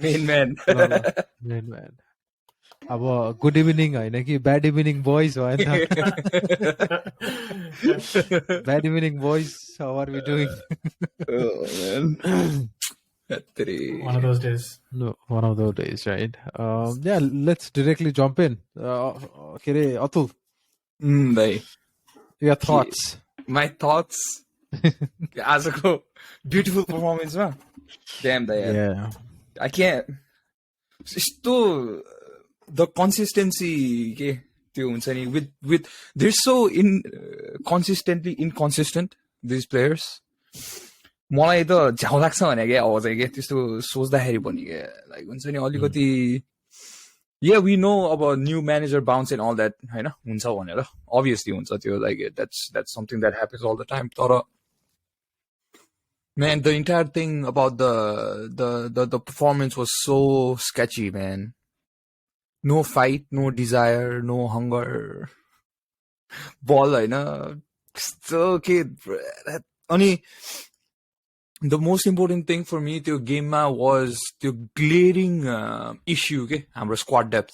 Main man. Main man. अब good evening होइन कि ब्याड इभिनिङ बोइज हो होइन bad evening boys how are we doing One of those days. No, one of those days, right? Yeah, let's directly jump in. Atul, your thoughts? My thoughts. आजको beautiful performance ma. Damn that. Yeah. I can't. Still, the consistency के त्यो हुन्छ नि with they're so consistently inconsistent, these players. मलाई त झ्याउ लाग्छ भने के अब चाहिँ के त्यस्तो सोच्दाखेरि पनि के लाइक हुन्छ नि अलिकति yeah we know about new manager bounce and all that हैन हुन्छ भनेर obviously हुन्छ त्यो like that's something that happens all the time तर man the entire thing about the performance was so sketchy, man. No fight, no desire, no hunger. Ball हैन so के अनि the most important thing for me त्यो game ma was त्यो glaring issue के हाम्रो squad depth.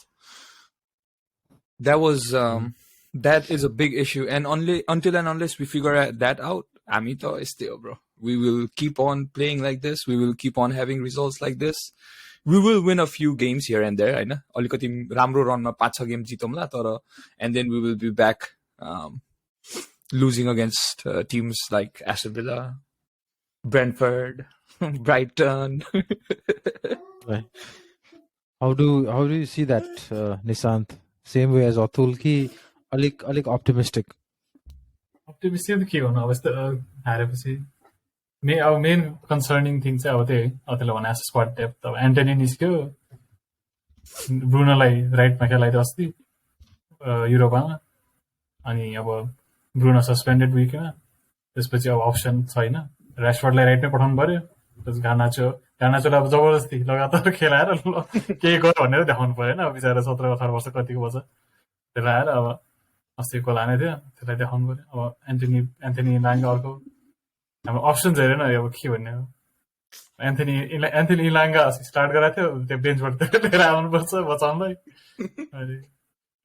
That was that is a big issue, and until and unless we figure that out, हामी त यस्तै हो bro. We will keep on playing like this. We will keep on having results like this. We will win a few games here and there, हैन अलिकति राम्रो रनमा 5-6 game जितौँला तर and then we will be back losing against teams like Aston Villa, Brentford, Brighton. Right. How do you see that, Nishant? Same way as Atul ki alik optimistic. Optimistic के गर्नु अब यस्तो हारेपछि main concerning thing चाहिँ अब त्यही अतले भने जस्तो squad depth अब एन्टनी निस्क्यो ब्रुनोलाई राइटमा खेलाइदियो अस्ति युरोपमा अनि अब ब्रुनो सस्पेन्डेड विकमा त्यसपछि अब अप्सन छैन ऱ्याशफोर्डलाई राइटमै पठाउनु पर्यो त्यसपछि गानाचोलाई अब जबरजस्ती लगातार खेलाएर केही गर भनेर देखाउनु पर्यो होइन बिचरा 17-18 वर्ष कतिको पर्छ त्यसलाई आएर अब अस्ति गोल हाने थियो त्यसलाई देखाउनु पर्यो अब एन्थनी लाङ्गा अर्को हाम्रो अप्सन्स हेरेन अब के भन्ने हो एन्थनी इलाङ्गा स्टार्ट गराएको थियो त्यो बेन्चबाट लिएर आउनुपर्छ बचाउनलाई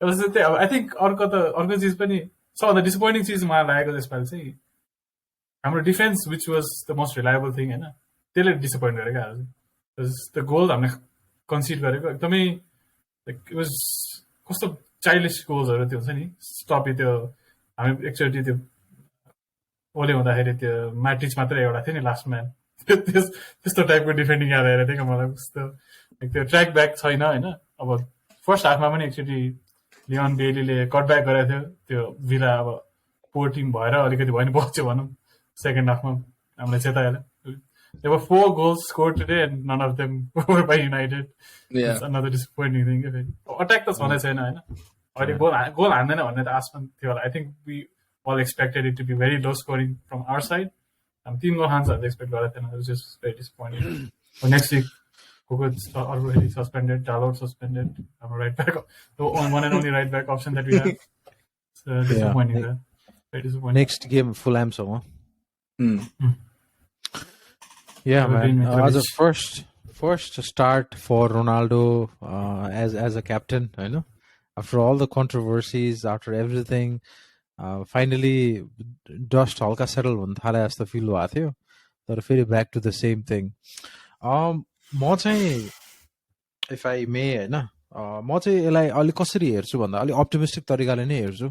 त्यही अब आई थिङ्क अर्को चिज पनि सबभन्दा डिसपोइन्टिङ चिज मलाई लागेको त्यसपालि चाहिँ हाम्रो defence which was the most reliable thing होइन त्यसले डिसपोइन्ट गरेको आज त्यो गोल हामीले कन्सिड गरेको एकदमै इट वाज कस्तो चाइल्डिस गोल्सहरू त्यो हुन्छ नि स्टपी त्यो हामी एकचोटि त्यो ओले हुँदाखेरि त्यो म्याट्रिच मात्रै एउटा थियो नि लास्टमा त्यस्तो टाइपको डिफेन्डिङ याद आएर थियो मलाई कस्तो त्यो ट्र्याक ब्याक छैन होइन अब फर्स्ट हाफमा पनि एकचोटि लियोन बेलीले कट ब्याक गरेको थियो त्यो भिला अब पोर टिम भएर अलिकति भयो नि बच्यो भनौँ सेकेन्ड हाफमा हामीलाई चेताएर There were 4 goals scored today and none of them were by United. Yeah. It's another disappointing thing. Attack त छँदै छैन हैन अहिले गोल हान्दैन भन्ने त आश पनि थियो होला I think we all expected it to be very low scoring from our side. 3 goal हान्छ भन्ने एक्सपेक्ट गरेको थिएन. It was just very disappointing. Next week Kuku's already suspended, Dalot suspended. I'm right back. The one and only right back option that we have. So disappointing. Yeah. Very disappointing. Next game Fulham so. Yeah, man. As a first start for Ronaldo as a captain, I know. After all the controversies, after everything, finally dust halka settle हुन थाले जस्तो feel भएको थियो तर फेरि back to the same thing. म चाहिँ if I may हैन म चाहिँ यसलाई अलि कसरी हेर्छु भन्दा अलि अप्टिमिस्टिक तरिकाले नै हेर्छु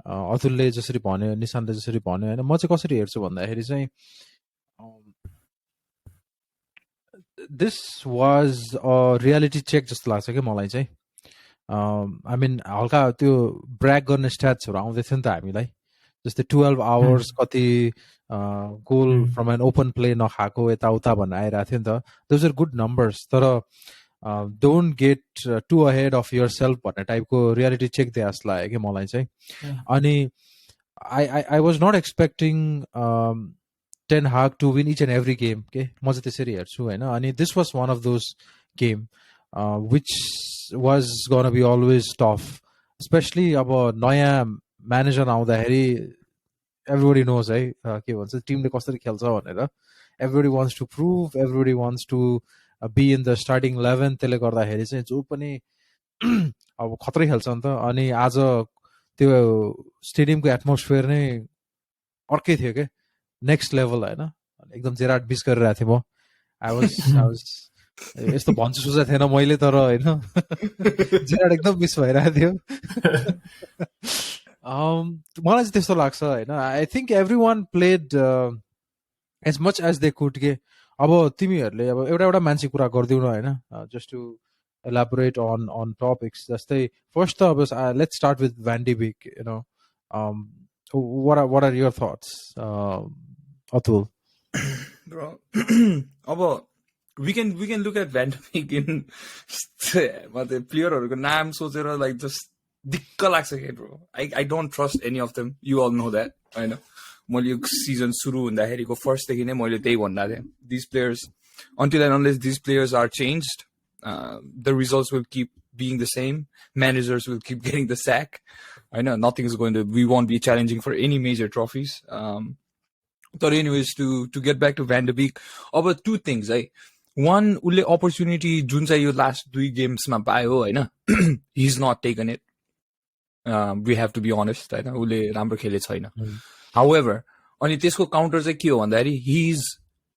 अतुलले जसरी भन्यो निशान्तले जसरी भन्यो हैन म चाहिँ कसरी हेर्छु भन्दाखेरि चाहिँ this was a reality check जस्तो लाग्छ के मलाई चाहिँ I mean हल्का त्यो ब्र्याग गर्ने स्ट्याट्सहरु आउँदै थियो नि त हामीलाई जस्तै 12 hours कति goal from an open play नखाएको यताउता भन्ने आइरहेको थियो नि त दोज आर गुड नम्बर्स तर don't get to ahead of yourself भन्ने टाइपको रियालिटी चेक दिए जस्तो लाग्यो कि मलाई चाहिँ अनि I was not expecting Ten Hag to win each and every game के म चाहिँ त्यसरी हेर्छु हैन अनि this was one of those game which was gonna be always tough especially अब नयाँ म्यानेजर आउँदाखेरि everybody knows है के भन्छ टिमले कसरी खेल्छ भनेर everybody wants to prove everybody wants to be in the starting 11 त्यसले गर्दाखेरि चाहिँ जो पनि अब खतरै खेल्छ नि त अनि आज त्यो स्टेडियमको एटमोस्फियर नै अर्कै थियो के नेक्स्ट लेभल होइन एकदम जेराड मिस गरिरहेको थिएँ म आई वाज यस्तो भन्छु सोचेको थिएन मैले तर होइन जेराड एकदम मिस भइरहेको थियो मलाई चाहिँ त्यस्तो लाग्छ होइन I think everyone played as much as they could के अब तिमीहरूले अब एउटा मान्छे कुरा गरिदिउ न होइन just to elaborate on topics जस्तै first अब let's start with Van de Beek you know what are your thoughts Atul bro अब we can look at Van de Beek in मतलब प्लेयरहरुको नाम सोचेर like just दिक्क लाग्छ के bro I don't trust any of them you all know that हैन मैले यो सिजन सुरु हुँदाखेरिको फर्स्ट देखि नै मैले त्यही भन्दा थिएँ these players until and unless these players are changed the results will keep being the same. Managers will keep getting the sack. I know we won't be challenging for any major trophies. But anyways, to get back to Van de Beek, about two things. One, ulle opportunity jun chai yo last 2 games ma payo हैन he's not taken it. We have to be honest. हैन उले राम्रो खेले छैन. However, अनि त्यसको counter चाहिँ के हो भन्दाखेरि he's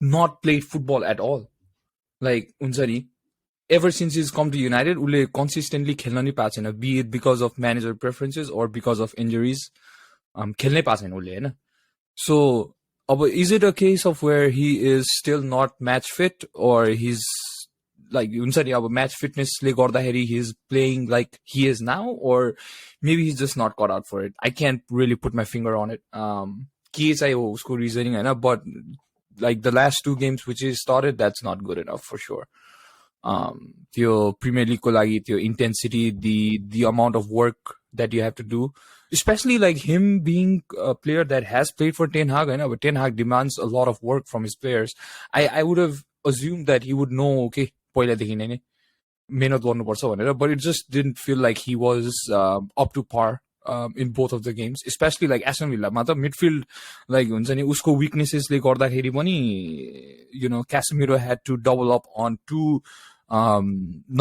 not played football at all. Like हुन्छ नि ever since he's come to United, ule consistently khelna ni paएको छैन, be it because of manager preferences or because of injuries. Khelnai paएको छैन ule हैन. So, is it a case of where he is still not match fit or he's like हुन्छ नि match fitness ले गर्दाखेरि he's playing like he is now or maybe he's just not cut out for it. I can't really put my finger on it. के चाहिँ हो उसको reasoning हैन, but like the last 2 games which he started, that's not good enough for sure. त्यो premier लिगको लागि त्यो intensity, the amount of work that you have to do, especially like him being a player that has played for Ten Hag, but Ten Hag demands a lot of work from his players. I would have assumed that he would know, okay, पहिलादेखि नै मेहनत गर्नुपर्छ भनेर, but it just didn't feel like he was up to par in both of the games, especially like Aston Villa मा त midfield like हुन्छ नि उसको weaknesses ले गर्दाखेरि पनि you know Casemiro had to double up on 2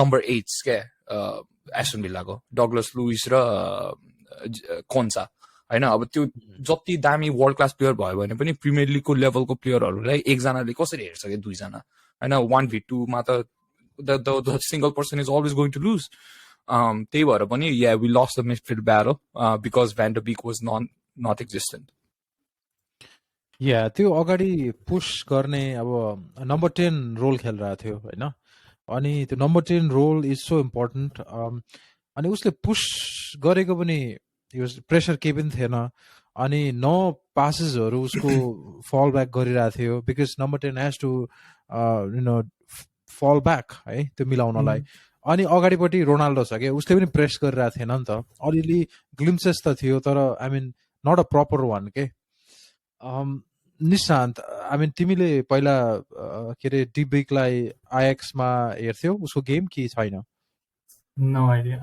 number 8s के Aston Villa को Douglas Luiz र कोन्सा हैन. अब त्यो जति दामी वर्ल्ड क्लास प्लेयर भयो भने पनि प्रिमियर लिगको लेभलको प्लेयरहरुलाई एकजनाले कसरी हेर्छ के 2 जना हैन. 1v2 मा त the single person is always going to lose. त्यही भएर पनि yeah, we lost the midfield battle because Van de Beek was not existent. Yeah, त्यो अगाडि पुश गर्ने अब नम्बर 10 रोल खेलिरहेको थियो हैन. अनि त्यो number 10 role is so important. अनि उसले पुश गरेको पनि यो प्रेसर केही पनि थिएन. अनि नो पासेसहरु उसको फल ब्याक गरिरहेको थियो because number 10 has to you know fall back है त्यो मिलाउनलाई. अनि अगाडिपट्टि रोनाल्डो छ के उसले पनि प्रेस गरिरहेको थिएन नि त. अलिअलि ग्लिम्सेस त थियो तर I mean not a proper one के. निशान्त आई मिन तिमीले पहिला के अरे डिबिकलाई आयाक्समा हेर्थ्यौ उसको गेम कि छैन? No idea.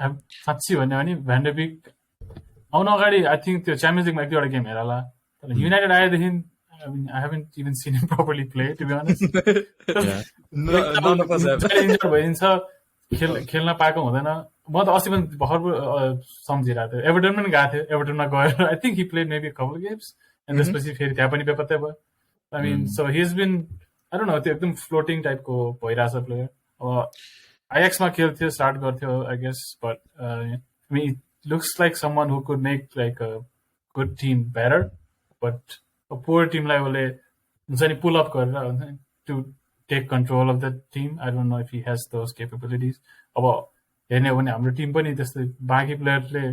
साँच्ची भन्यो भने भ्यान डे बिक आउन अगाडि आई थिङ्क त्यो च्याम्पियन्स लिगमा 1-2 गेम हेरला. तर युनाइटेड आएदेखि I haven't even seen him properly play, to be honest. Injured भइदिन्छ, खेल्न पाएको हुँदैन. म त अस्ति पनि भर्खर सम्झिरहेको थिएँ. एभर्टन पनि गएको थियो. एभर्टनमा गएर I think he played maybe a couple of games. And त्यसपछि फेरि त्यहाँ पनि बेपत्ता भयो. I mean, so he's been, I don't know, त्यो एकदम फ्लोटिङ टाइपको भइरहेछ प्लेयर. आयाक्समा खेल्थ्यो, स्टार्ट गर्थ्यो, I guess. But I mean, it looks like someone who could make like a good team better. But a poor team like pull up to take control of the team. I don't know if he has those capabilities. About हेर्ने हो भने हाम्रो team पनि त्यस्तै बाँकी प्लेयरले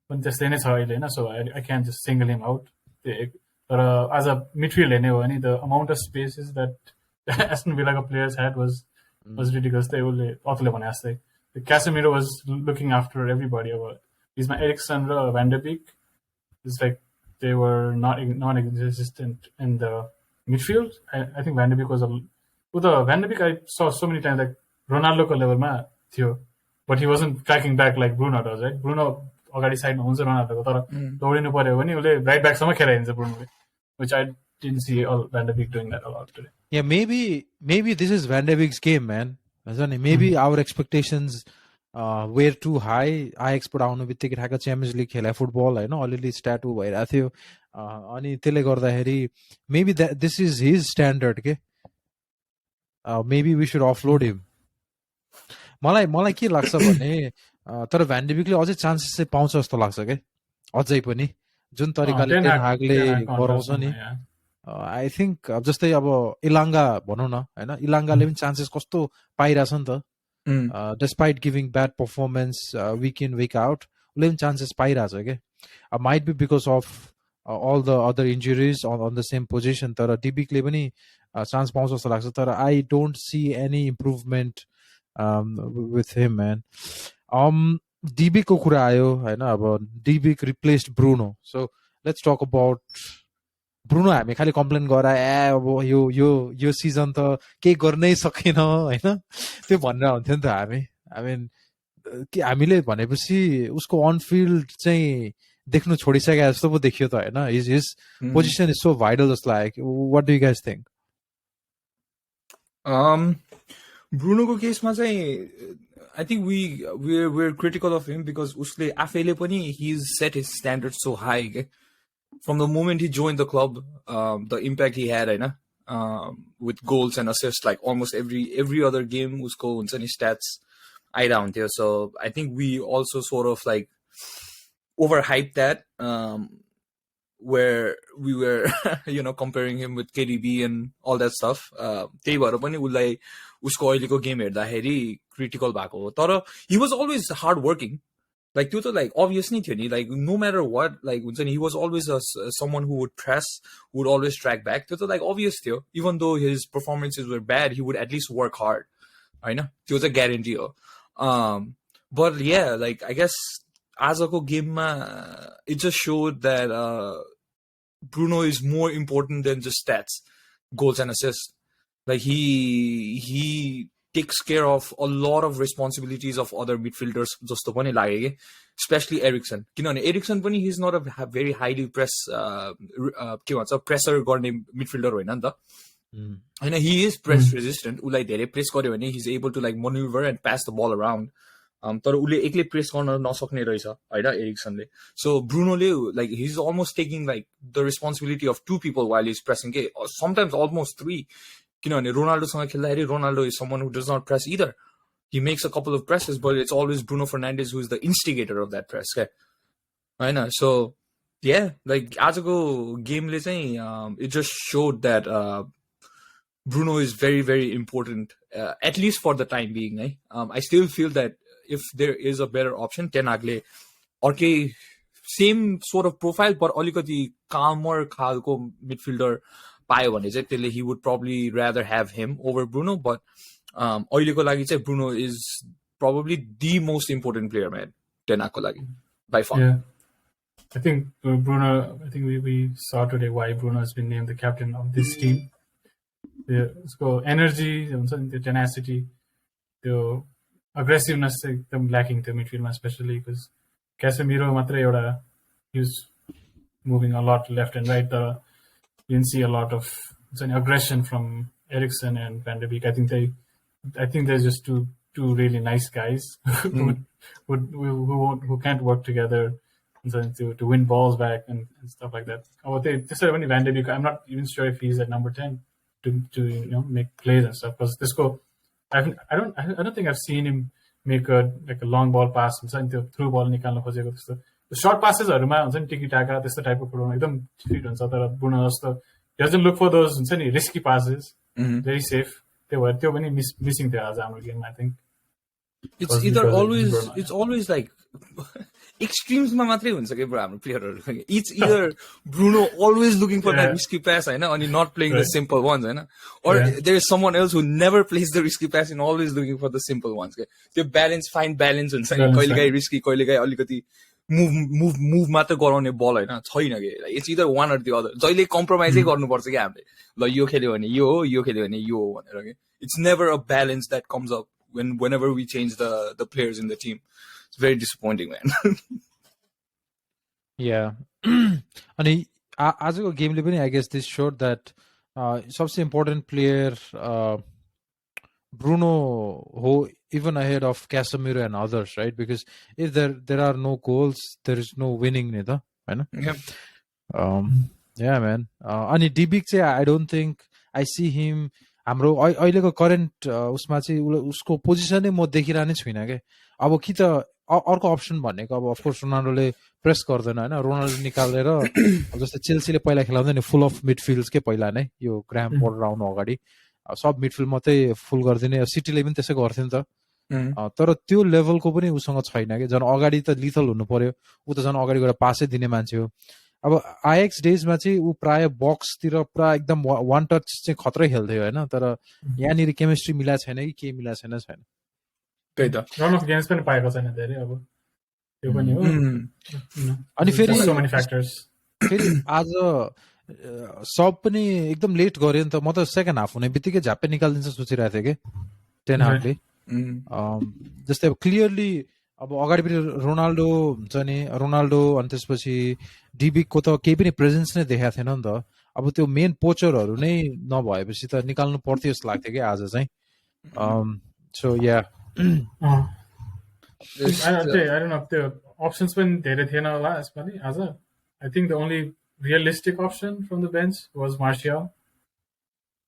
पनि त्यस्तै नै छ अहिले हैन. So I can't just single him out. तर as a midfield हेर्ने हो भने the amount of spaces that Aston Villa players had was ridiculous. They will अतुले भने जस्तै Casemiro was looking after everybody. About he's my Eriksen and Van de Beek. It's like they were non-existent in the midfield. I think Van de Beek was with Van de Beek I saw so many times like Ronaldo ko level ma थियो, but he wasn't tracking back like Bruno does, right? Bruno अगाडि साइडमा हुन्छ Ronaldo को, तर दौडिनु पर्यो भने उले राइट ब्याक सम्म खेलाइदिन्छ Bruno, which I didn't see Van de Beek doing that a lot today. Yeah, maybe this is Van de Beek's game, man. maybe our expectations were too high. आइएक्सबाट आउनु बित्तिकै ठ्याक्क च्याम्पियन्स लिग खेला football होइन अलिअलि स्ट्याटु भइरहेको थियो अनि त्यसले गर्दाखेरि maybe this is his standard के maybe we should offload him. मलाई के लाग्छ भने तर भ्यान डी बिकले अझै चान्सेस चाहिँ पाउँछ जस्तो लाग्छ के अझै पनि जुन तरिकाले टेन हागले गराउँछ नि आई थिङ्क जस्तै अब इलाङ्गा भनौँ न होइन इलाङ्गाले पनि चान्सेस कस्तो पाइरहेछ नि त despite giving bad performance week in week out उसले पनि चान्सेस पाइरहेछ के might be because of all the other injuries on the same position तर डिबिकले पनि चान्स पाउँछ जस्तो लाग्छ तर I don't see any improvement with him man DB को कुरा आयो हैन अब DB replaced Bruno so let's talk about Bruno हामी खाली कम्प्लेन गराए अब यो सिजन त केही गर्नै सकेन हैन त्यो भनेर हुन्थ्यो नि त हामी आई मिन हामीले भनेपछि उसको अन फिल्ड चाहिँ देख्नु छोडिसके जस्तो पो देखियो त हैन his position is so vital just like what do you guys think ब्रुनोको केसमा चाहिँ I think we're critical of him because उसले आफैले पनि he's set his standards so high okay? From the moment he joined the club the impact he had हैन with goals and assists like almost every other game उसको हुन्छ नि stats आइरा हुन्थ्यो so I think we also sort of like overhyped that where we were you know comparing him with KDB and all that stuff त्यही भएर पनि उसलाई उसको अहिलेको गेम हेर्दाखेरि क्रिटिकल भएको हो तर he was always hard working like त्यो त like obvious नै थियो नि like no matter what like हुन्छ नि he was always someone who would press would always track back त्यो त like obvious थियो even though his performances were bad he would at least work hard हैन त्यो चाहिँ ग्यारेन्टी हो but yeah like I guess आजको गेममा it just showed that Bruno is more important than just stats, goals and assists. Like he takes care of a lot of responsibilities of other midfielders. Just पनि लाग्यो के, especially Eriksen. किनभने Eriksen पनि he's not a very highly के भन्छ pressure गर्ने midfielder होइन नि त. हैन he is press resistant. उसलाई धेरै प्रेस गर्यो भने he's able to like maneuver and pass the ball around. तर उसले एक्लै प्रेस गर्न नसक्ने रहेछ हैन एरिक्सनले so ब्रुनोले like he's almost taking like the responsibility of two people while he's pressing के sometimes almost three किनभने रोनाल्डोसँग खेल्दाखेरि Ronaldo is someone who does not press either he makes a couple of presses but it's always Bruno Fernandes who is the instigator of that press के हैन so yeah like आजको गेमले चाहिँ it just showed that Bruno is very very important at least for the time being I still feel that if there is a better option Ten Hagले अर्कै same sort of profile but अलिकति calmer खालको midfielder पायो भने चाहिँ त्यसले he would probably rather have him over Bruno but अहिलेको लागि चाहिँ Bruno is probably the most important player man Ten Hagको लागि by far yeah I think Bruno I think we saw today why Bruno has been named the captain of this team उसको energy हुन्छ नि त्यो tenacity त्यो aggressiveness एकदम lacking थियो midfield especially because Casemiro मात्रै एउटा he was moving a lot left and right you didn't see a lot of aggression from Eriksen and Van de Beek I think there's just two really nice guys who can't work together to win balls back and stuff like that त्यसरी पनि Van de Beek I'm not even sure if he's at number 10 to you know make plays and stuff because this go I don't think I've seen him make a long ball pass हुन्छ नि त्यो through बल निकाल्न खोजेको त्यस्तो short पासेसहरुमा हुन्छ नि टिकी टाका त्यस्तो टाइपको फुटबलमा एकदम फिट हुन्छ तर ब्रुनो जस्तो डजन्ट लुक फर दोज हुन्छ नि रिस्की पासेस भेरी सेफ त्यो पनि मिसिङ थियो आज हाम्रो गेममा I think it's always like extremes ma matre huncha ke bro hamro player haru it's either Bruno always looking for that risky pass haina and not playing the simple ones haina or there is someone else who never plays the risky pass and always looking for the simple ones ke त्यो balance fine balance huncha ni kaile gai risky kaile gai alikati move matra garaउने ball haina छैन के it's either one or the other जहिले compromise गर्नु पर्छ के हामीले ल यो खेल्यो भने यो खेल्यो भने यो भनेर के it's never a balance that comes up whenever we change the players in the team it's very disappointing man yeah अनि आजको गेमले पनि I guess this showed that सबसे important player Bruno ho even ahead of Casemiro and others, right? Because if there are no goals, there is no winning neither, right? Yeah. Yeah, man. अनि Beek चाहिँ I don't think I see him. हाम्रो अहिलेको current उसमा चाहिँ उसको पोजिसनै म देखिरहने छुइनँ क्या. अब कि त अर्को अप्सन भनेको अब अफकोर्स रोनाल्डोले प्रेस गर्दैन होइन, रोनाल्डो निकालेर अब जस्तै चेल्सीले पहिला खेलाउँदैन फुल अफ मिडफिल्ड के पहिला नै यो ग्राहम पोटर आउनु अगाडि सब मिडफिल्ड मात्रै फुल गरिदिने. सिटीले पनि त्यसै गर्थ्यो नि त. तर त्यो लेभलको पनि उसँग छैन कि. झन् अगाडि त लिथल हुनु पर्यो, ऊ त झन् अगाडि गएर पासै दिने मान्छे हो. अब आइएक्स डेजमा चाहिँ ऊ प्राय बक्सतिर पुरा एकदम वान टच चाहिँ खत्रै खेल्थ्यो होइन. तर यहाँनिर केमिस्ट्री मिला छैन कि के मिला छैन. त्यही त रन अफ गेम्स पनि पाएको छैन धेरै. अब त्यो पनि हो. अनि फेरि आज सब पनि एकदम लेट गर्यो नि त. म त सेकेन्ड हाफ हुने बित्तिकै झ्याप्पै निकालिदिन्छ सोचिरहेको थिएँ कि टेन हाफले. जस्तै अब क्लियरली अब अगाडिपट्टि रोनाल्डो हुन्छ नि, रोनाल्डो अनि त्यसपछि डिबिकको त केही पनि प्रेजेन्स नै देखाएको थिएन नि त. अब त्यो मेन पोचरहरू नै नभएपछि त निकाल्नु पर्थ्यो जस्तो लाग्थ्यो कि आज चाहिँ. सो या त्यो अप्सन्स पनि धेरै थिएन होला यसपालि आज. I think the only realistic option from the bench was Martial.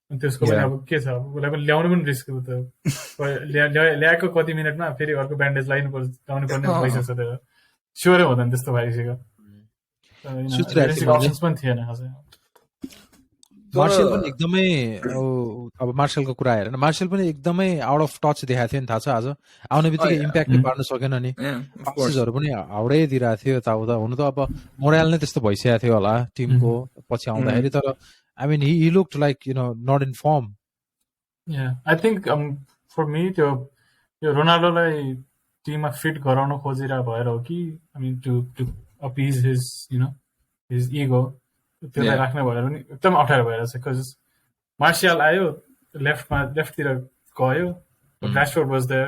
अनि त्यसको पनि अब के छ, उसलाई पनि ल्याउनु पनि रिस्क हो त. ल्याएको कति मिनटमा फेरि अर्को ब्यान्डेज लाउनु पर्ने भइसक्छ. त्यो स्योरै हुँदैन त्यस्तो भइसक्यो. अप्सन्स पनि थिएन आज. मार्सियल पनि एकदमै अब मार्सियलको कुरा हेरेन, मार्सियल पनि एकदमै आउट अफ टच देखाएको थियो नि, थाहा छ आज आउने बित्तिकै इम्प्याक्ट पार्न सकेन नि. पासेसहरू पनि हाउडै दिइरहेको थियो यताउता. हुनु त अब मोराल नै त्यस्तो भइसकेको थियो होला टिमको पछि आउँदाखेरि. तर I mean, he looked like, not in form. Yeah, I think for me, त्यो रोनाल्डोलाई टिममा फिट गराउन खोजिरहेको भएर हो कि, I mean, to appease his, his ego, त्यसलाई राख्ने भएर पनि एकदम अप्ठ्यारो भइरहेछ. बिकज मार्सियल आयो लेफ्टतिर गयो, ऱ्याशफोर्ड वाज देयर.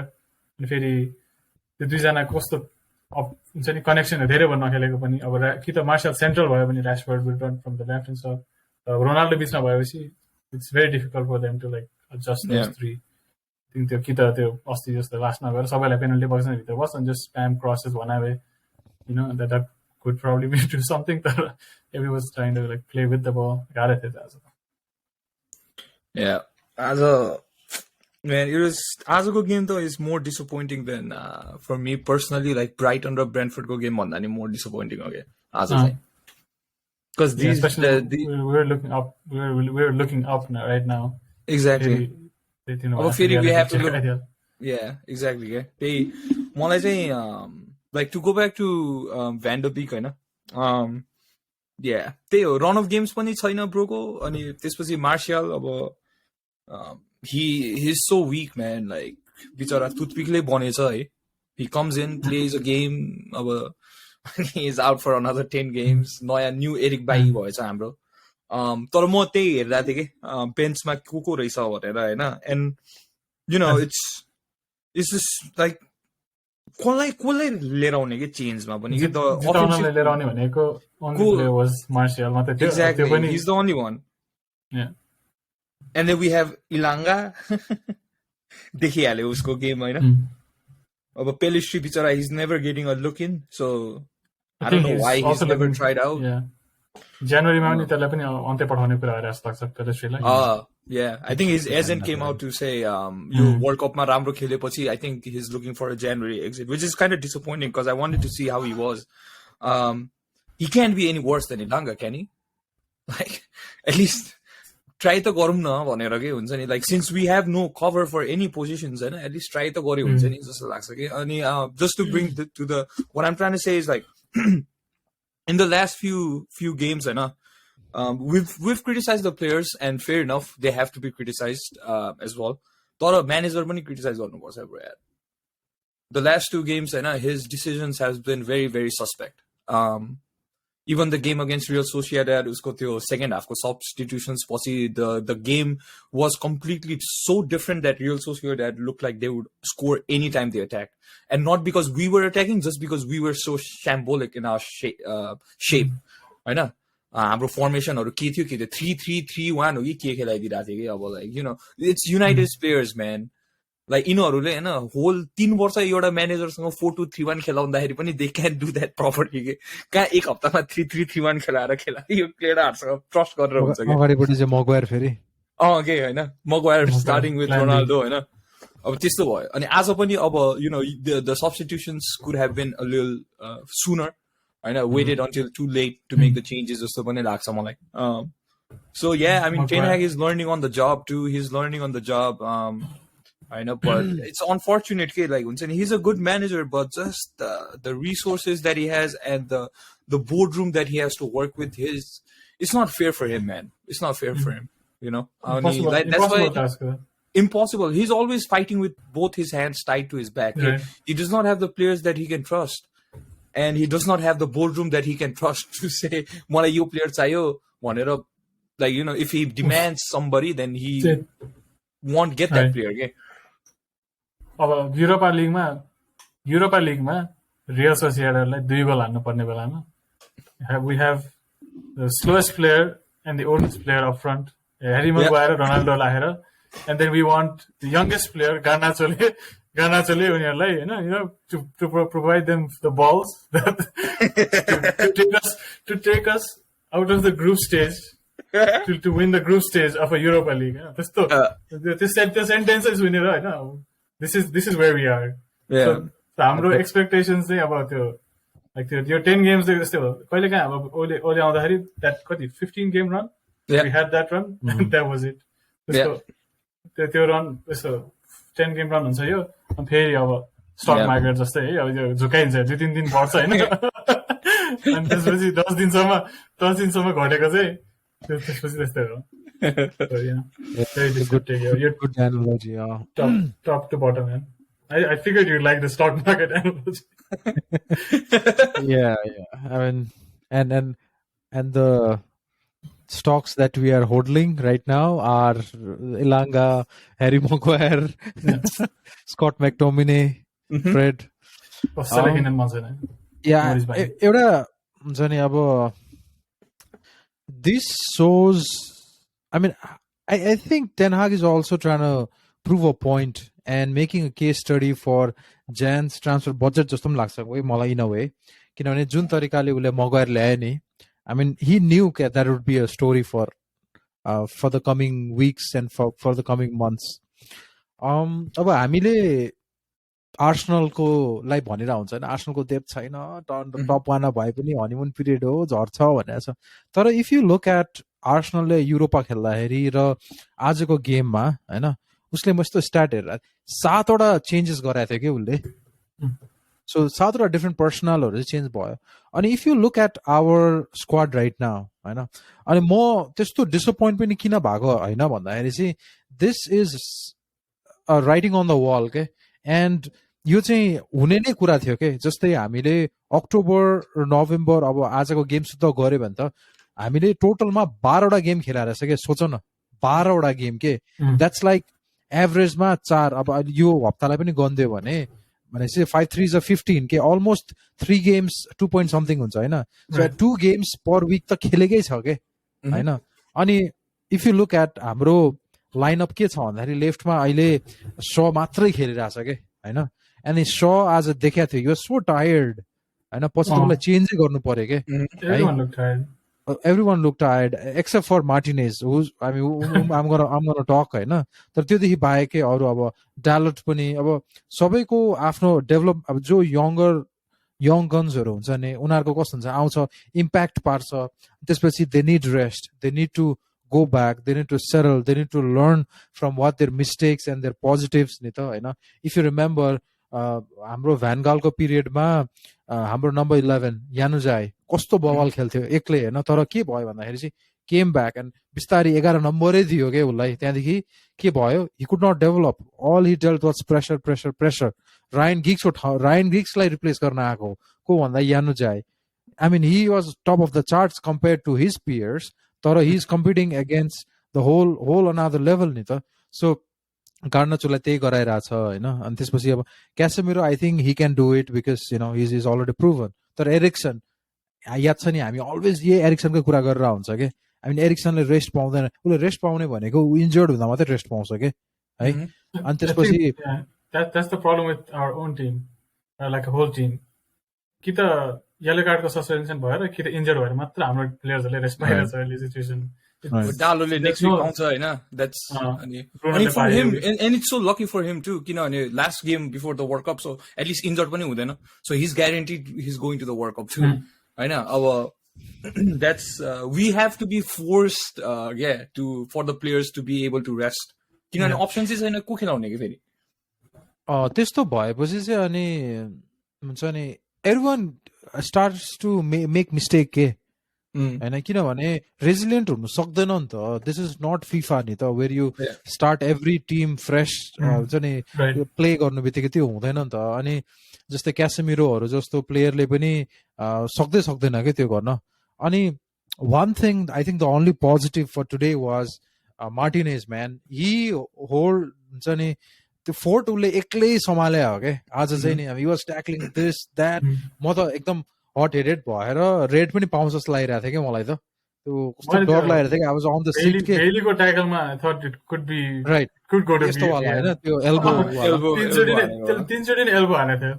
अनि फेरि त्यो दुईजना कस्तो हुन्छ नि कनेक्सन धेरै भयो नखेलेको पनि. अब कि त मार्सियल सेन्ट्रल भयो भने Rashford will run from the left and stuff. Ronaldo बिचमा भएपछि it's very difficult for them to like adjust those three. त्यो कि त त्यो अस्ति जस्तो लास्टमा गएर सबैलाई पेनल्टी बक्समा भित्र बस अनि जस्ट स्प्याम क्रसेस बनाए that could probably be do something. तर every was trying to like play with the ball. गाह्रो थियो त आज. Man, आजको गेम त is more disappointing than for me personally like Brighton र ब्रेन्टफोर्डको गेम भन्दा नि मोर डिसपोइन्टिङ हो क्या आज चाहिँ. Because we were looking up. We were looking up now, right now. Exactly. We have to look. Yeah, exactly. Yeah. मलाई चाहिँ like to go back to Van der Beek हैन. Yeah. त्यही हो, run of games पनि छैन ब्रोको. अनि त्यसपछि मार्सियल अब he is so weak, man. Like बिचरा टुथपिकले बनेछ है. He comes in, plays a game. अब he is out for another 10 games. नयाँ न्यू एरिक बाई भएछ हाम्रो. तर म त्यही हेरिरहेको थिएँ कि बेन्चमा को रहेछ भनेर होइन. एन्ड इट्स जस्ट लाइक कसलाई लिएर आउने कि चेन्जमा पनि कि लिएर आउने भनेको मार्सियल मात्रै थियो. Exactly, he's the only one. Yeah. And then we have इलाङ्गा देखिहाल्यो उसको गेम होइन. अब पेलिस्ट्री बिचरा he's never getting a look in, so I don't know why he's never tried out. Yeah. जनवरीमा पनि त्यसलाई पनि अन्त्य पठाउने कुरा आएर जस्तो लाग्छ पेलिस्ट्रीलाई. Yeah, I think his agent came out to say यो World Cup मा राम्रो खेलेपछि I think he's looking for a January exit, which is kind of disappointing because I wanted to see how he was. He can't be any worse than Ilanga, can he? Like at least try त गरौँ न भनेर के हुन्छ नि. Like since we have no cover for any positions हैन, at least try त गरे हुन्छ नि जस्तो लाग्छ कि. अनि just to bring to the what I'm trying to say is like in the last few games, we've criticized the players, and fair enough, they have to be criticized as well. But manager पनि criticize गर्नुपर्छ bro. The last two games, his decisions has been very, very suspect. Even the game against Real Sociedad, usko त्यो second half ko substitutions पछि the game was completely so different that Real Sociedad looked like they would score anytime they attacked. And not because we were attacking, just because we were so shambolic in our shape. होइन हाम्रो फर्मेसनहरू के थियो 3-3-3-1 हो कि के खेलाइदिरहेको थियो कि. अब like it's United's players, man. Like यिनीहरूले होइन होल 3 वर्ष एउटा म्यानेजरसँग 4-2-3-1 खेलाउँदाखेरि पनि they can do that properly के कहाँ एक हप्तामा 3-3-3-1 खेलाएर यो केटाहरूसँग ट्रस्ट गरेर हुन्छ कि अगाडिपट्टि चाहिँ मगवायर फेरि के होइन मगवायर स्टार्टिङ विथ रोनाल्डो होइन अब त्यस्तो भयो अनि आज पनि अब you know the substitutions could have been a little sooner होइन waited until too late to make the changes जस्तो पनि लाग्छ मलाई so yeah I mean Ten Hag is learning on the job too he is learning on the job होइन but it's unfortunate के like हुन्छ नि he is a good manager but just the resources that he has and the board room that he has to work with his it's not fair for him man it's not fair for him you know that's why impossible he's always fighting with both his hands tied to his back he does not have the players that he can trust and he does not have the boardroom that he can trust to say malai yo player chahiyo bhanera like you know if he demands somebody then he won't get that player okay aba Europa League ma Real Sociedad lai 2 goal हान्नु पर्ने बेलामा we have the slowest player and the oldest player up front Harry Maguire, Ronaldo lahera, and then we want the youngest player, Garnacho uनीहरुलाई हैन to provide them the balls to take us out of the group stage to win the group stage of a Europa League. त्यस्तो त्यो sentences विनेर हैन this is where we are. So हाम्रो expectations चाहिँ अब त्यो like त्यो 10 games त्यस्तै हो कहिले कहाँ अब ओले आउँदाखेरि that कति 15 game run we had that run and that was it त्यो run त्यस्तो 10 game run हुन्छ यो अनि फेरि अब स्टक मार्केट जस्तै है अब यो झुकाइन्छ 2-3 दिन बढ्छ हैन अनि त्यसपछि 10 दिनसम्म घटेको चाहिँ त्यसपछि त्यस्तै हो good analogy top to bottom man I figured you'd like the stock market analogy. yeah I mean and the stocks that we are hodling right now are Elanga, Harry Maguire, Scott McTominay, Fred. एउटा हुन्छ नि अब this shows I mean I think Ten Hag is also trying to prove a point and making a case study for Jan's transfer budget जस्तो पनि लाग्छ मलाई in a way किनभने जुन तरिकाले उसले मगवायर ल्यायो नि I mean, he knew that would be a story for the coming weeks and for the coming months. अब हामीले आर्सेनलको लाई भनेर हुन्छ हैन आर्सेनलको डेप्थ छैन टप 1 भए पनि हनीमुन पिरियड हो झर्छ भनेर छ तर इफ यु लुक एट आर्सेनलले युरोपा खेल्दाखेरि र आजको गेममा हैन उसले मस्तो स्टार्ट हेरेर 7 वटा चेन्जेस गराएको थियो के उसले So 7 वटा डिफरेन्ट पर्सनलहरु चेन्ज भयो अनि if you look at our squad right now हैन अनि म त्यस्तो डिसअपोइन्ट पनि किन भएको हैन भन्दाखेरि चाहिँ this is writing on the wall के एन्ड यो चाहिँ हुने नै कुरा थियो के जस्तै हामीले अक्टोबर नोभेम्बर अब आजको गेम सुद्धा गर्यो भने त हामीले टोटलमा 12 वटा गेम खेलाएर छ के सोच न 12 वटा गेम के द्याट्स लाइक एभरेजमा 4 अब यो हप्तालाई पनि गन्दियो भने भनेपछि 5 3 is 15 के अलमोस्ट 3 games 2 point something हुन्छ हैन सो 2 games per week त खेलेकै छ के हैन अनि इफ यु लुक एट हाम्रो लाइनअप के छ भन्दाखेरि लेफ्टमा अहिले श मात्रै खेलिरहेछ के हैन अनि श आज देखाएको थियो यु आर सो टायर्ड हैन पछि तपाईलाई चेन्जै गर्नु पर्यो के everyone looked tired except for Martinez who's I mean I'm gonna talk हैन तर त्योदेखि बाहेकै अरु अब डालट पनि अब सबैको आफ्नो डेभलप अब जो यङ गन्सहरु हुन्छ नि उनीहरुको कस्तो हुन्छ आउँछ इम्प्याक्ट पार्छ त्यसपछि they need rest they need to go back they need to settle they need to learn from what their mistakes and their positives नि त हैन if you remember हाम्रो भ्यानगालको पिरियडमा हाम्रो नम्बर 11 यानुजाई कस्तो बवाल खेल्थ्यो एक्लै हैन तर के भयो भन्दाखेरि चाहिँ केम ब्याक एन्ड बिस्तारै 11 नम्बरै दियो के उसलाई त्यहाँदेखि के भयो he could not develop all he dealt was pressure Ryan गिग्सलाई रिप्लेस गर्न आएको को भन्दा Januzaj I mean he was top of the charts compared to his peers तर he is competing against the whole another level नि त so गार्नाचोलाई त्यही गराइरहेछ हैन अनि त्यसपछि अब Casemiro I think he can do it because you know he is already proven तर एरिक्सन याद छ नि हामी अलवेज ये एरिक्सनको कुरा गरेर हुन्छ के आई मिन एरिक्सनले रेस्ट पाउँदैन उसले रेस्ट पाउने भनेको इन्जर्ड हुँदा मात्रै रेस्ट पाउँछ के है अनि त्यसपछि that's the problem with our own team, like a whole team. कि त येलो कार्डको सस्पेन्सन भएर कि त इन्जर्ड भएर मात्र हाम्रो प्लेयर्सहरुले रेस्ट पाइरहेछ अहिले सिचुएसन डालोले नेक्स्ट वीक आउँछ हैन द्याट्स अनि for him and it's so lucky for him too किनभने last game before the World Cup so at least injured पनि हुँदैन so he is guaranteed he is going to the World Cup too हैन अब that's we have to be forced to for the players to be able to rest किनभने option चाहिँ छैन को खेलाउने कि फेरि त्यस्तो भएपछि चाहिँ अनि हुन्छ नि everyone starts to make mistake के हैन किनभने रेजिलिएन्ट हुनु सक्दैन नि त दिस इज नट फिफा नि त where you start every team fresh हुन्छ नि प्ले गर्नु बित्तिकै त्यो हुँदैन नि त अनि जस्तै क्यासेमिरोहरू जस्तो प्लेयरले पनि सक्दैन के त्यो गर्न अनि one thing I think the only positive for today was Martinez man he hold हुन्छ नि त्यो फोर्ट उसले एक्लै सम्हाले हो के आज चाहिँ नि he was tackling this that म त एकदम हट हेडेड भएर रेड पनि पाउँछ जस्तो लागिरहेको थियो कि मलाई त त्यो कस्तो डर लागिरहेको थियो कि I was on the seat के डेलीको ट्याकलमा I thought it could be right could go to यस्तो वाला हैन त्यो एल्बो तीनचोटी नै एल्बो हानेको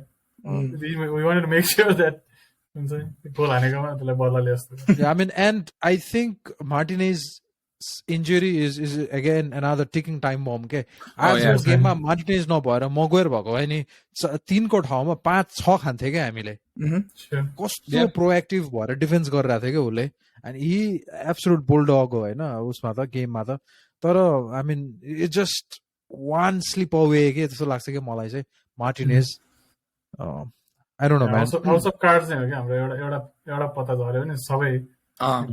थियो we wanted to make sure that हुन्छ गोल हानेकोमा त्यसलाई बदला लिए जस्तो I mean and I think Martinez injury is again another ticking time bomb के आज गेममा मार्टिनेज नभएर मगुएर भएको भए नि 3 को ठाउँमा 5-6 खान्थे के हामीले कस्तो प्रोएक्टिभ भएर डिफेन्स गरिरहेको थियो के उसले एन्ड ही एब्सोल्युट बुलडग हो हैन उसमा त गेममा त तर I mean it just one slip away के जस्तो लाग्छ कि मलाई चाहिँ Martinez I don't know man also cards नै हो के हाम्रो एउटा पत्ता झर्यो भने सबै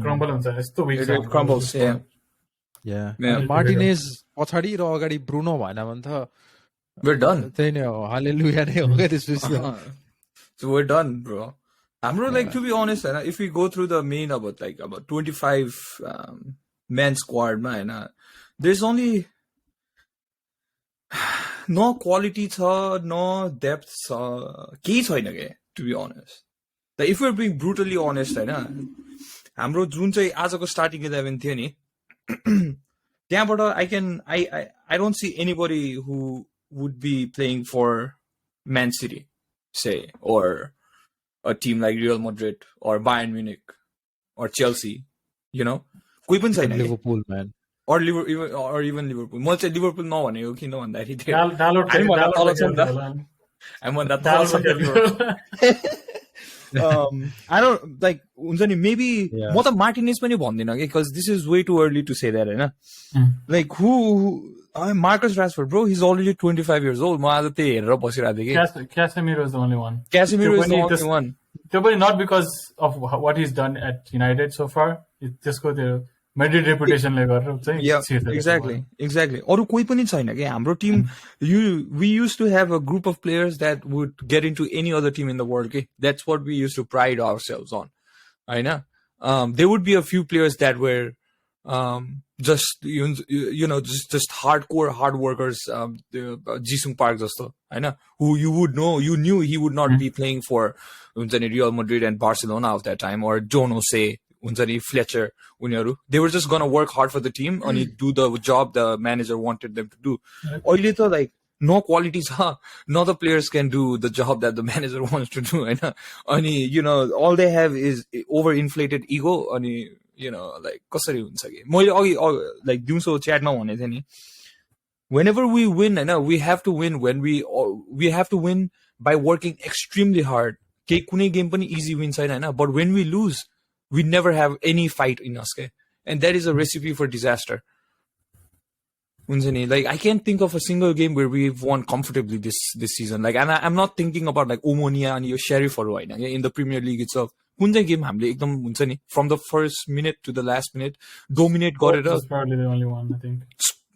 क्रम्बल हुन्छ यस्तो वीक क्रम्बल्स मार्टिनेज पछाडि र अगाडि ब्रुनो भएन भने त we're done त्यही नै हो हालेलुया नै हो के त्यसपछि so we're done bro हाम्रो like to be honest हैन if we go through the main about 25 man squad मा हैन there's only no quality छ no depth छ केही छैन के to be honest like if we're being brutally honest हैन हाम्रो जुन चाहिँ आजको स्टार्टिङ 11 थियो नि त्यहाँबाट I don't see anybody who would be playing for Man City say or a team like Real Madrid or Bayern Munich or Chelsea you know कोही पनि छैन Liverpool man or even Liverpool म चाहिँ Liverpool नभनेको किन भन्दाखेरि I don't like हुन्छ नि maybe म त मार्टिनेज पनि भन्दिनँ कि because this is way too early to say that हैन like who Marcus Rashford bro he's already 25 years old म आज त्यही हेरेर बसिरहेको थिएँ कि Casemiro is the only one त्यो पनि not because of what he's done at United so far it's त्यसको त्यो Madrid reputation ले गरेर चाहिँ exactly अरु कोही पनि छैन के हाम्रो team we used to have a group of players that would get into any other team in the world okay that's what we used to pride ourselves on हैन there would be a few players that were just you know just hardcore hard workers Jisung Park jasto हैन who you knew he would not be playing for Real Madrid and Barcelona at that time or Jono say Fletcher they were just gonna work hard for the team and do the job the manager wanted them to do oily to like no qualities no the players can do the job that the manager wants to do and you know all they have is overinflated ego and you know like कसरी हुन्छ के मैले like दिउँसो च्याटमा भने थिएँ नि whenever we win we have to win when we have to win by working extremely hard के कुनै गेम पनि easy win छैन हैन but when we lose we never have any fight in us okay? And that is a recipe for disaster like I can't think of a single game where we've won comfortably this season like and I'm not thinking about like Omonia and your Sheriff or in the Premier League itself कुन चाहिँ game हामीले एकदम हुन्छ नि from the first minute to the last minute dominate गरेर that's probably the only one I think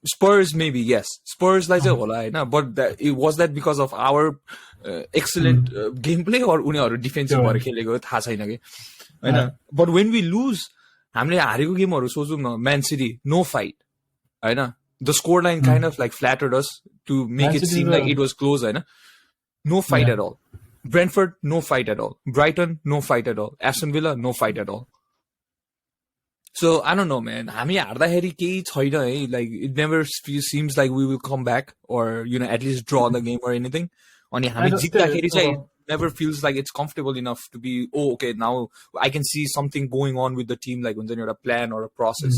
Spurs maybe yes Spurs like होला हैन but it was that because of our excellent gameplay or उनीहरु defensive भएर खेलेको थाहा छैन के हैन but when we lose हामीले हारेको गेमहरु सोचौं न Man City no fight हैन the scoreline kind of like flattered us to make it seem like it was close हैन no fight at all Brentford no fight at all Brighton no fight at all Aston Villa no fight at all So I don't know, man. हामी हार्दाखेरि केही छैन है. Like it never seems like we will come back or at least draw the game or anything. अनि हामी जित्दाखेरि चाहिँ it never feels like it's comfortable enough to be okay, now I can see something going on with the team, like हुन्छ नि एउटा plan or a process.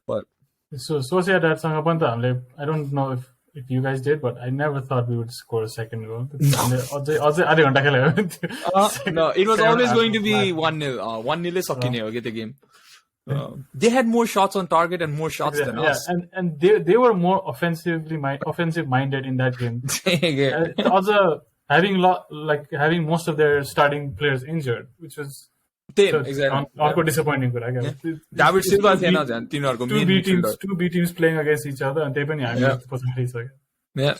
But so Sociedadसँग पनि त हामीले I don't know if you guys did, but I never thought we would score a second goal. अझै आधी घण्टा खेल्यो. No, it was always going to be 1-0. 1-0 सकिने हो के त्यो game. They had more shots on target and more shots than us. And they were more offensive minded in that game. Also having most of their starting players injured, which was exactly disappointing. David Silva थिएन झन् तिनीहरुको main midfielder. Two B teams playing against each other, and they पनि हामी पछाडि छ. Yeah.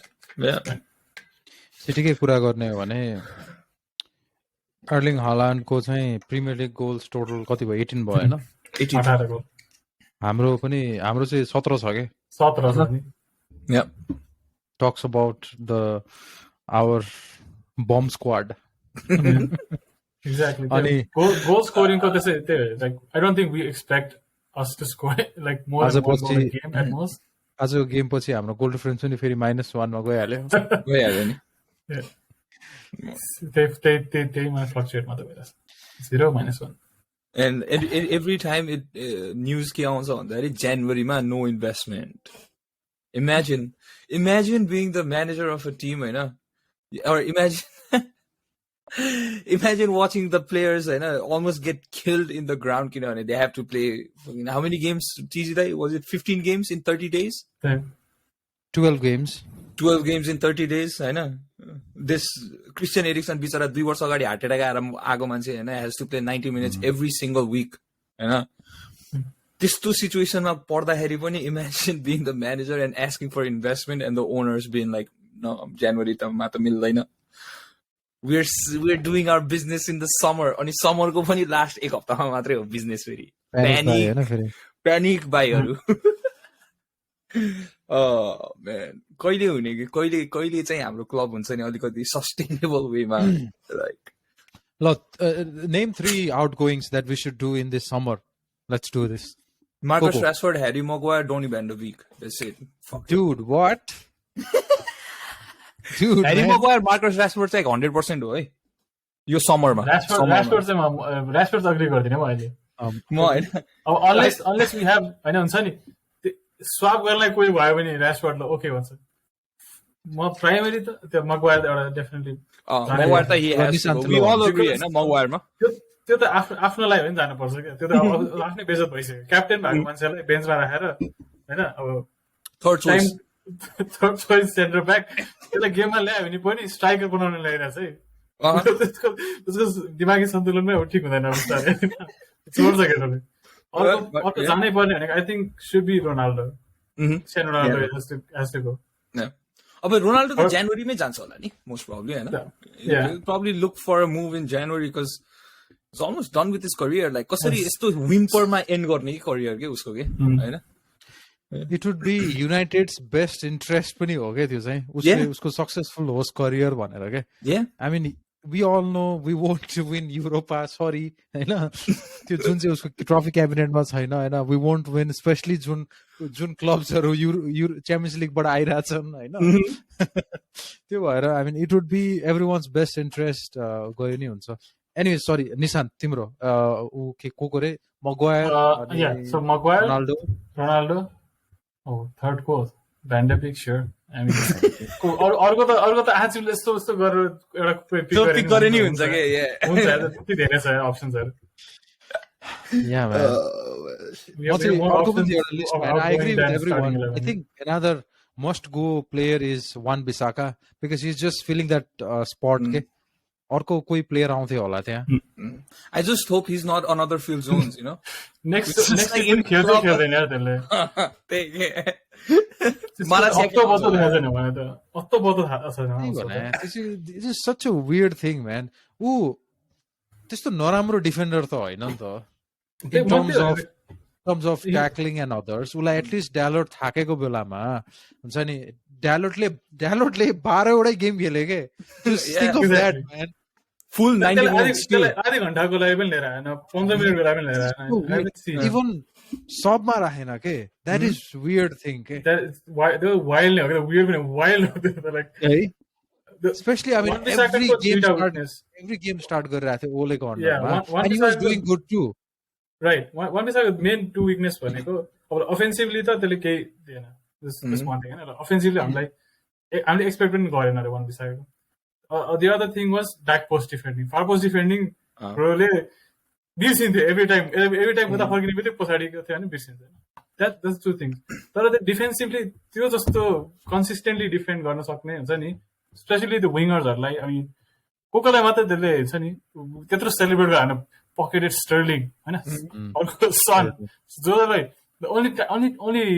सिटीकै कुरा गर्ने हो भने अर्लिङ हालान्डको चाहिँ प्रिमियर लिग गोल्स टोटल कति भयो? 18 भयो हैन? 18 गोल. हाम्रो चाहिँ 17 छ के? 17 छ नि. Yeah. Talks about our bomb squad. Exactly. Goal scoring ko त्यसै like I don't think we expect us to score like more than one goal a game at most. आजको गेम पछि हाम्रो गोल डिफरेन्स पनि फेरि -1 मा गइहाल्यो नि. They might fluctuate मात्र भइरहेछ. 0 -1. And every time it news के आउँछ भन्दाखेरि जनवरीमा no investment. Imagine being the manager of a team, हैन? Or imagine watching the players almost get killed in the ground, they have to play how many games, TG? Was it 15 games in 30 days? 12 games. 12 games in 30 days, this Christian Eriksen बिचरा 2 वर्ष अगाडि heart attack आएर आएको मान्छे has to play 90 minutes every single week, त्यस्तो सिचुएसनमा पर्दाखेरि पनि imagine being the manager and asking for investment and the owners being like, no, January मा त मिल्दैन. We're doing our business in the summer. अनि समरको पनि लास्ट एक हप्तामा मात्रै हो बिजनेस फेरि. Panic भाइहरु. Oh man, कहिले हुने कि कहिले चाहिँ हाम्रो क्लब हुन्छ नि अलिकति सस्टेनेबल वेमा, like name 3 outgoings that we should do in this summer. Let's do this. Marcus Rashford, Harry Maguire, Donny van de Beek. That's it. Dude, what? Dude, Harry Maguire, Marcus Rashford चाहिँ 100% हो है यो समरमा. Rashford agree गर्दिन म अहिले. म हैन. Unless we have हैन हुन्छ नि स्वाप गर्नलाई कोही भयो भने ऱ्याशफोर्डलाई ओके भन्छ. म प्राइमरी त त्यो मगवायर एउटा डेफिनेटली मगवायर त he has to we all agree हैन मगवायरमा. त्यो त आफ्नोलाई हो नि जानु पर्छ के. त्यो त आफ्नै बेइज्जत भइसक्यो. क्याप्टेन भएको मान्छेलाई बेन्चमा राखेर हैन अब थर्ड चोइस सेन्टर ब्याक त्यसलाई गेममा ल्यायो भने पनि स्ट्राइकर बनाउन ल्याइरहेछ है. त्यसको दिमागी सन्तुलनमै ठिक हुँदैन बिस्तारै. छोड्छ केटाले. अर्को जानै पर्ने भनेको I think should be Ronaldo. Ronaldo has to go. अब रोनाल्डो त जनवरीमै जान्छ होला नि मोस्ट प्रोबब्ली हैन. Probably look for a move in January because he's almost done with his career. Like कसरी यस्तो विम्परमा एन्ड गर्ने कि करियर के उसको के हैन. It would be United's best interest पनि हो के त्यो चाहिँ उसको सक्सेसफुल होस् करियर भनेर के. I mean we all know we won't win Europa, sorry हैन. त्यो जुन चाहिँ उसको ट्रफी क्याबिनेटमा छैन हैन. We won't win, especially जुन क्लब्सहरु च्याम्पियन्स लिगबाट आइराछन् हैन. त्यो भएर I mean it would be everyone's best interest गयो नि हुन्छ. Anyway, sorry निशान्त तिम्रो को रे Maguire so Maguire Ronaldo third goal Van de Beek, sure. I mean अर्को त आजले यस्तो गरेर एउटा पिक गरे नि हुन्छ के. हुन्छ त्यति धेरै छ अप्सन्सहरु. Yeah, man. I agree with everyone. I think another must-go player is Wan-Bissaka because he's just filling that spot. अर्को कोही प्लेयर आउँथ्यो होला त्यहाँ. I just hope he's not on other field zones, next खेल्दै खेल्दैन यार त्यसले. It is such a weird thing, man. त्यस्तो नराम्रो डिफेन्डर त होइन नि त. In terms of tackling and others, उसलाई एटलिस्ट ड्यालोट थाकेको बेलामा हुन्छ नि ड्यालोटले 12 वटै गेम खेले के. Think of that, man. Full 90 minutes. आधी घण्टाको लागि पनि लिएर आएन, 15 मिनेटको लागि पनि लिएर आएन. सबमा राखेन के द्याट इज वियर्ड थिङ के specially I mean every game start गरिरहेको थियो ओलेको अन्डरमा and he was doing good too right वन बिसाको मेन टु विकनेस भनेको अब अफेन्सिभली त त्यसले केही दिएन अफेन्सिभली हामीले एक्सपेक्ट पनि गरेन अरे वन बिसाको the other thing was back post defending far post defending ब्रोले बिर्सिन्थ्यो एभ्री टाइम उता फर्किने बित्तिकै पछाडिको थियो भने बिर्सिन्थ्यो द्याट्स टु थिङ्स तर त्यो डिफेन्सिभली त्यो जस्तो कन्सिस्टेन्टली डिफेन्ड गर्न सक्ने हुन्छ नि स्पेसली त्यो विङ्गर्सहरूलाई अनि कोलाई मात्रै त्यसले हुन्छ नि त्यत्रो सेलिब्रेट गरेर पकेटेड स्टर्लिङ होइन अर्को सन जसलाई only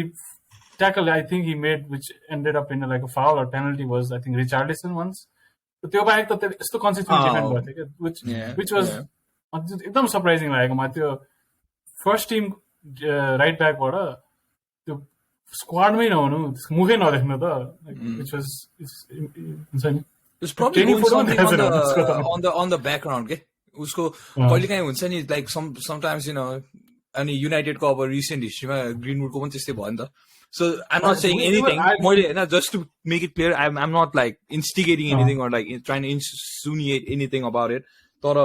tackle I think he made which ended up in like a foul or penalty was I think Richarlison once. So त्यो बाहेक त यस्तो कन्सिस्टेन्ट डिफेन्ड गर्थ्यो क्या which was एकदम सरप्राइजिङ लागेको मलाई त्यो फर्स्ट टिम राइट ब्याकबाट त्यो स्क्वाडमै नहुनु मुखै नदेख्नु त which was हुन्छ नि There's probably going something on the background के उसको कहिलेकाहीँ हुन्छ नि like sometimes you know अनि युनाइटेडको अब रिसेन्ट हिस्ट्रीमा ग्रिनवुडको पनि त्यस्तै भयो नि त so I'm not saying anything मैले होइन just to make it clear I'm not like instigating anything or like trying to insinuate anything about it तर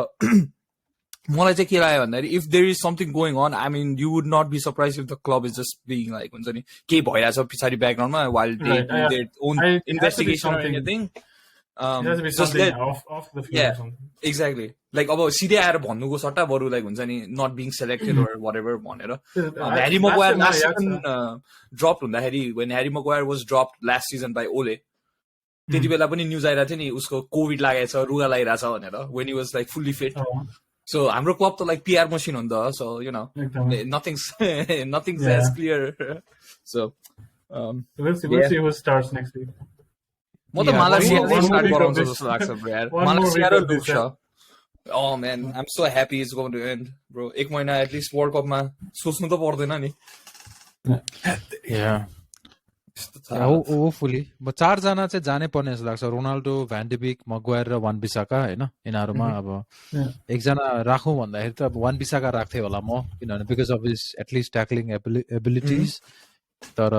मलाई चाहिँ के लाग्यो भन्दाखेरि if there is something going on I mean you would not be surprise if the club is just being like हुन्छ नि केही भइरहेछ पछाडि ब्याकग्राउन्डमा while their own investigation or anything exactly like अब सिधै आएर भन्नुको सट्टा बरु लाइक हुन्छ नि not being selected or whatever भनेर Harry Maguire last season drop हुँदाखेरि when Harry Maguire was dropped last season by Ole त्यति बेला पनि न्युज आइरहेको थियो नि उसको कोभिड लागेको छ रुगा लागिरहेछ भनेर when he was like fully fit so हाम्रो क्लब त लाइक पिआर मसिन हो नि त so you know nothing's as clear so we'll see who starts next week म त मालेसियाले स्टार्ट गराउँछ जस्तो लाग्छ ब्रो यार मालेसिया र लुक्छ Oh man, I'm so happy it's going to end, bro. एक महिना at least World Cup मा सोच्नु त पर्दैन नि होपफुली चार जना चाहिँ जानै पर्ने जस्तो लाग्छ रोनाल्डो भ्यान डी बिक मग्वायर र वान बिसाका हैन यिनीहरुमा अब एकजना राखौं भन्दाखेरि त अब वान बिसाका राख्थे होला म किनभने because of his at least ट्याकलिङ abilities तर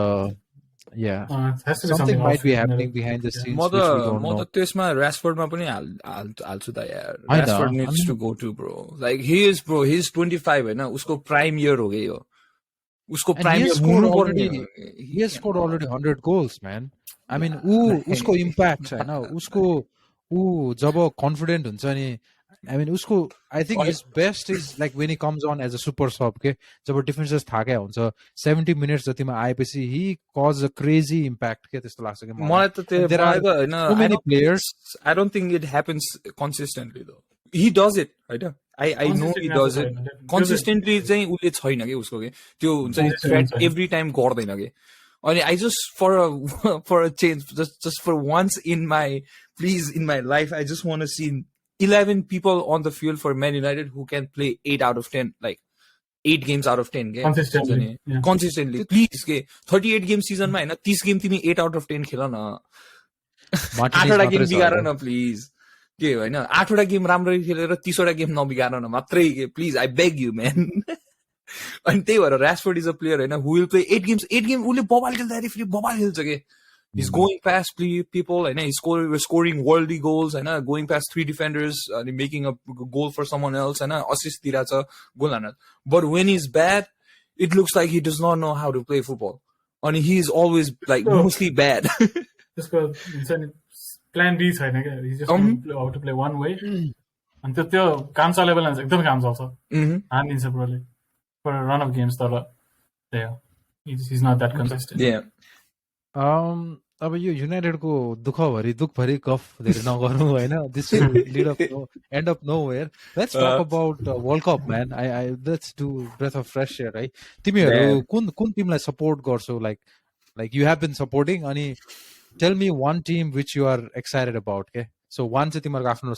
something might be happening behind the scenes which we don't know. म त त्यसमा राशफोर्डमा पनि हाल्छु त यार Rashford needs to go to bro like he is 25 हैन उसको प्राइम इयर हो गयो उसको प्राइम इयर हुनु पर्ने he has scored already 100 goals man I mean उसको इम्प्याक्ट हैन उसको जब कन्फिडेन्ट हुन्छ नि I mean उसको I think his best is like when he comes on as a super sub के जब डिफेन्सेस थाके हुन्छ 70 मिनेट्स जतिमा आएपछि he cause a crazy impact के त्यस्तो लाग्छ के मलाई त त्यो हैन so many players I don't think it happens consistently though he does it हैन I know he does it consistently चाहिँ उले छैन के उसको के त्यो हुन्छ नि थ्रेट एभ्री टाइम गर्दैन के अनि I just for a change just for once in my life I just want to see 11 people on the field for Man United who can play 8 out of 10 like 8 games out of 10 games consistently please के 38 game season मा हैन 30 game तिमी 8 out of 10 खेल न 8 वटा game बिगार न please के हैन 8 वटा गेम राम्ररी खेलेर 30 वटा गेम नबिगार न मात्रै के please I beg you man अनि त्यही भएर राशफोर्ड इज अ प्लेयर हैन हु विल प्ले 8 गेम उले बबाल खेल्दाखेरि फेरि बबाल खेल्छ के he's going past people and he's scoring worldly goals and going past 3 defenders and making a goal for someone else and assist diracha goal ana but when he's bad it looks like he does not know how to play football and he is always like mostly bad just plan B छैन के he just how to play one way and त्यो काम चले बेला एकदम काम चल्छ हानिन्छ ब्रोले for a run of games तर he's not that consistent अब यो युनाइटेडको दुखभरि गफ धेरै नगरौँ हैन this will lead up and up nowhere let's talk about World Cup man I let's do breath of fresh air है तिमीहरु कुन टिमलाई सपोर्ट गर्छौ like you have been supporting अनि tell me one team which you are excited about के so one चाहिँ तिमीहरुको आफ्नो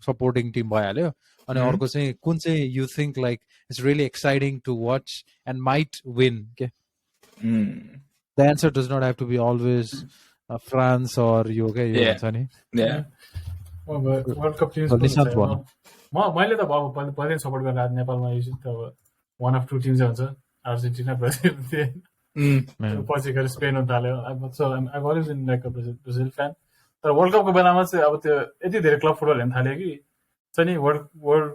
सपोर्टिङ टिम भइहाल्यो अनि अर्को चाहिँ कुन चाहिँ you think like it's really exciting to watch and might win के The answer does not have to be always France or UK. Yeah. World Cup teams. मैले त अब पहिला सपोर्ट गरेर नेपालमा त वान अफ टु टिम्स हुन्छ Argentina Brazil थिए पछि गएर स्पेन हुन थाल्यो I've always been like a Brazil fan तर वर्ल्ड कपको बेलामा चाहिँ अब त्यो यति धेरै क्लब फुटबल हेर्न थाल्यो कि चाहिँ नि वर्ल्ड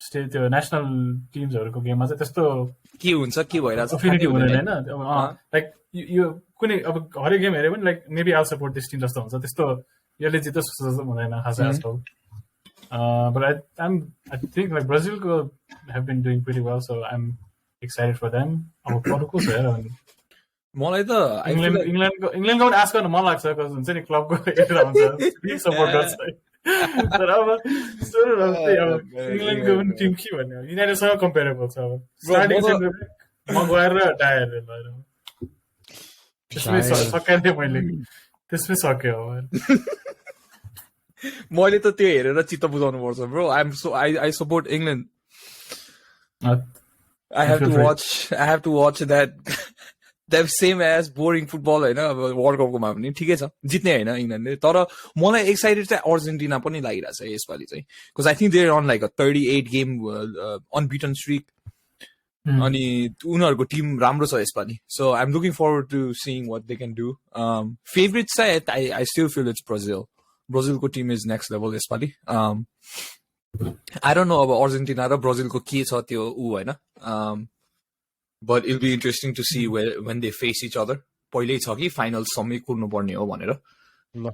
स्टेट त्यो नेसनल टिम्सहरुको गेममा चाहिँ त्यस्तो के हुन्छ के भइराछ अफिनिटी हुँदैन हैन लाइक यो कुनै अब हरेक गेम हेरे पनि like maybe all support this team जस्तो हुन्छ त्यस्तो यसले जित्छ जस्तो हुँदैन खासै आजकल but I think like Brazil have been doing pretty well so I'm excited for them अब अरु को छ यार मलाई त इंग्ल्यान्डको पनि आश गर्न मन लाग्छ कस हुन्छ नि क्लबको एउटा हुन्छ सपोर्ट गर्छ तर अब सुरु अब इंग्ल्यान्डको पनि टिम के भन्ने युनाइटेडसँग कम्पेरेबल छ अब स्टार्टिङ चाहिँ मगवायर र डायर ल त्यसमै सकाइदिए मैले त्यसमै सक्यो मैले त त्यो हेरेर चित्त बुझाउनु पर्छ bro I support England I have to watch that same as boring football हैन अब वर्ल्ड कपकोमा पनि ठिकै छ जित्ने हैन इंग्ल्यान्डले तर मलाई एक्साइटेड चाहिँ अर्जेन्टिना पनि लागिरहेछ यसपालि चाहिँ because I think they're on like a 38 game unbeaten streak अनि उनीहरुको टिम राम्रो छ यसपालि so I'm looking forward to seeing what they can do favorite चाहिँ I still feel it's Brazil को टिम is next level यसपालि I don't know अब Argentina र ब्राजिल को के छ त्यो उ हैन but it'll be interesting to see when they face each other पहिल्यै छ कि फाइनल सम्मै कुर्नु पर्ने हो भनेर ल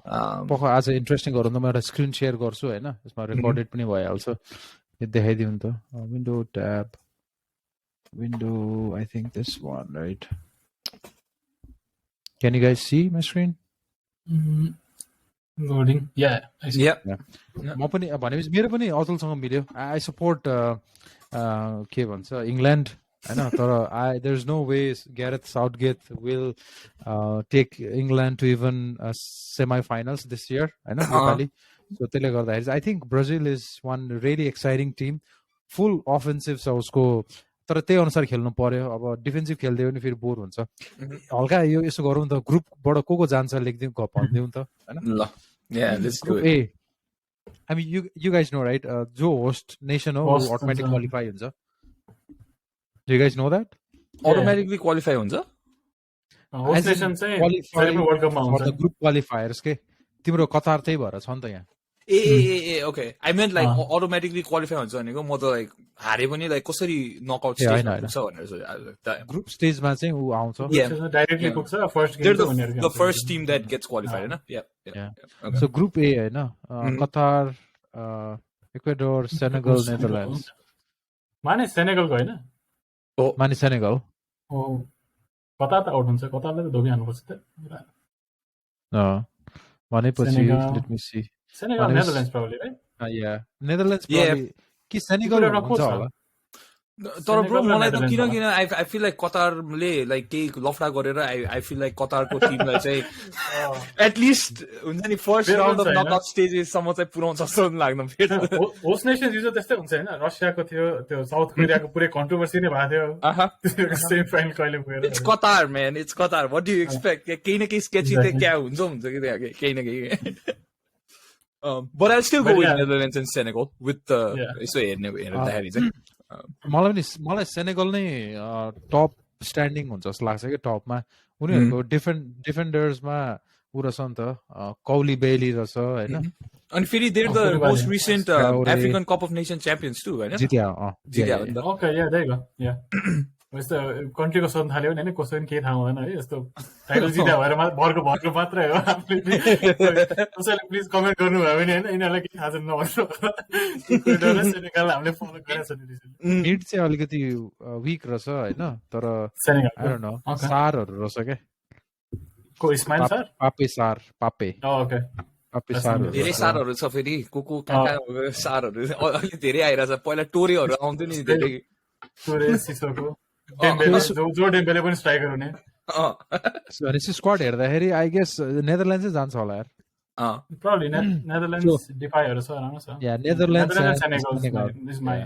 पख आज इन्ट्रेस्टिङ गरौँ न म एउटा स्क्रिन शेयर गर्छु हैन यसमा रेकर्डेड पनि भइहाल्छ यो देखाइदिउँ त window tab window I think this one right can you guys see my screen loading I see म पनि भनेपछि मेरो पनि अतुलसँग मिल्यो I support के भन्छ इंग्ल्यान्ड हैन तर there's no way Gareth Southgate will take England to even semi-finals this year हैन नेपाली so त्यसले गर्दाखेरि I think Brazil is one really exciting team full offensive छ उसको तर त्यही अनुसार खेल्नु पर्यो अब डिफेन्सिभ खेल्दै पनि फेरि बोर हुन्छ हल्का यो यसो गरौँ त ग्रुपबाट को जान्छ लेख्दिउँ भनिदिउँ त हैन ल yeah let's do it A I mean you guys know right जो होस्ट नेसन हो अटोमेटिक क्वालिफाई हुन्छ Do you guys know that? Automatically qualify हुन्छ? होस्ट नेसन चाहिँ सबै वर्ल्ड कपमा हुन्छ ग्रुप क्वालिफायर्स के तिम्रो कतार त्यही भएर छ नि त यहाँ ए okay I meant like automatically qualify हुन्छ भनेको म त लाइक हारे पनि लाइक कसरी नकआउट स्टेजमा पुग्छ भनेर ग्रुप स्टेजमा चाहिँ उ आउँछ डाइरेक्टली पुग्छ फर्स्ट गेम त उनीहरुको the first team that gets qualified हैन सो ग्रुप ए हैन कतार इक्वेडोर सेनेगल नेदरल्यान्ड्स माने सेनेगलको हैन माने सेनेगल कतार त आउट हुन्छ कतारले त धोबी हान्नुपर्छ त भनेपछि let me see Senegal Netherlands probably right yeah Netherlands probably कि सेनेगल हुन्छ होला तर ब्रो मलाई त किन आई फिल लाइक कतारले लाइक केही लफडा गरेर आई फिल लाइक कतारको टिमलाई चाहिँ एटलिस्ट हुन्छ नि फर्स्ट राउन्ड अफ नकआउट स्टेजेससम्म चाहिँ पुर्याउँछ जस्तो लाग्न फेरि होस्ट नेसन युजर त्यस्तै हुन्छ हैन रसियाको थियो त्यो साउथ कोरियाको पुरै कन्ट्रोभर्सी नै भएको थियो सेमी फाइनल कहिले पुगेर it's Qatar man it's Qatar what do you expect केही न केही स्केची त क्या हुन्छ कि त्यहाँ केही न केही but I'll still go with Netherlands and Senegal with यसो हेर्दाखेरि चाहिँ मलाई सेनेगल नै टप स्ट्यान्डिङ हुन्छ जस्तो लाग्छ कि टपमा उनीहरूको डिफेन्डर्समा उ रहेछ नि त कौली बेली रहेछ हैन अनि फेरि there the most recent African cup of nation champions too हैन जित्या okay yeah there go yeah यस्तो कन्ट्रीको सोध्न थाल्यो भने कसै पनि केही थाहा हुँदैन है यस्तो टाइटल जित्या भएर भरको मात्रै हो कसैले प्लिज कमेन्ट गर्नुभयो भने हैन यिनीहरूलाई केही थाहा छैन नभन्नु सेनेगल हामीले फलो गरेको छ नि मिड चाहिँ अलिकति वीक रहेछ हैन तर आई डोन्ट नो सारहरु रहेछ के को इस्माइल सर पापे ओके पापे सार धेरै सारहरु छ फेरि को काका सारहरु अलि धेरै आइराछ पहिला टोरेहरु आउँथ्यो नि धेरै टोरे सिसोको जो डेम्बेले पनि स्ट्राइकर हुने भनेपछि स्क्वाड हेर्दाखेरि आई गेस नेदरल्यान्ड्स चाहिँ जान्छ होला यार probably Netherlands defyहरु छ राम्रो छ yeah Netherlands and Senegal is my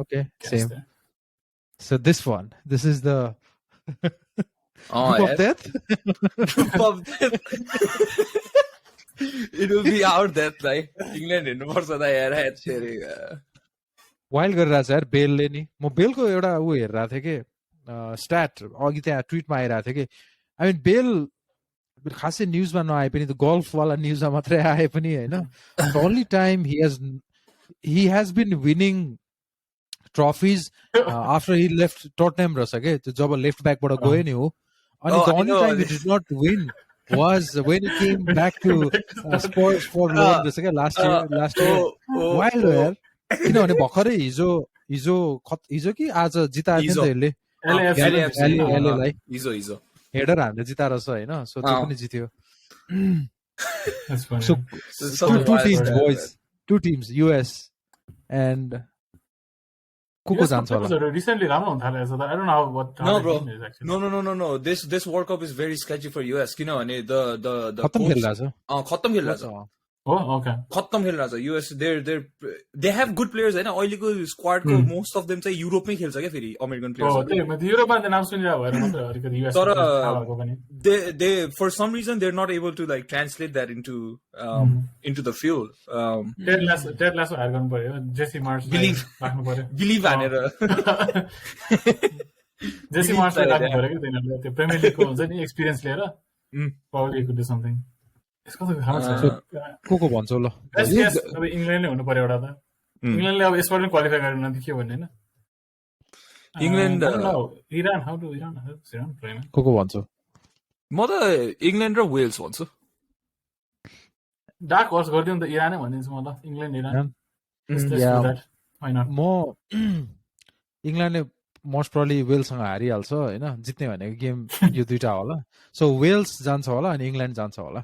okay same there. So this is the group of death it will be our death like England हेर्नु पर्छ त यार हेरी वाइल्ड गरिरहेछ यार बेलले नि म बेलको एउटा उ हेरिरहेको थिएँ कि स्ट्याट अघि त्यहाँ ट्विटमा आइरहेको थियो कि आई मिन बेल खासै न्युजमा नआए पनि त गल्फवाला न्युजमा मात्रै आए पनि होइन the only time he has been winning trophies after he left Tottenham रहेछ के त्यो जब लेफ्ट ब्याकबाट गयो नि हो अनि the only time he did not win was when he came back to Spurs for loan रहेछ क्या last year wild यार किनभने भर्खरै हिजो कि आज जिताएको थियो नि त यसले लाई हिजो हेडर हान्दै जिताएर छ होइन सो त्यो पनि जित्यो so two teams US and को जान्छ होला recently राम्रो हुन थालेछ I don't know what no bro no this World Cup is very sketchy for US किनभने the खत्तम खेलिरहेछ खत्तम खेलिरहेछ Oh, okay. खत्तम खेलिरहेछ US they have good players हैन अहिलेको स्क्वाड को most of them चाहिँ युरोपमै खेल्छ के फेरि अमेरिकन प्लेयर्स युरोपमा त नाम सुनिरहेको भएर मात्र अलिकति US तर they for some reason they're not able to like translate that into the field Ted Lasso hire गर्नु पर्यो जेसी मार्स राख्नु पर्यो बिलिभ हानेर जेसी मार्स राख्नु पर्यो के तिनीहरुले त्यो प्रिमियर लिगको हुन्छ नि एक्सपीरियन्स लिएर probably could do something यसको त को भन्छौ ल अब इंग्ल्यान्डले हुनु पर्यो एउटा त इंग्ल्यान्डले अब यसबाट पनि क्वालिफाई गर्न के भन्ने हैन England Iran how do Iran play को भन्छौ म त इंग्ल्यान्ड र वेल्स भन्छु डार्क हर्स गर्दियौ नि त इरानै भनिदिन्छु म ल इंग्ल्यान्ड इरान म इंग्ल्यान्डले मोस्ट प्रोबब्ली वेल्ससँग हारिहाल्छ हैन जित्ने भनेको गेम यो दुईटा होला सो वेल्स जान्छ होला अनि इंग्ल्यान्ड जान्छ होला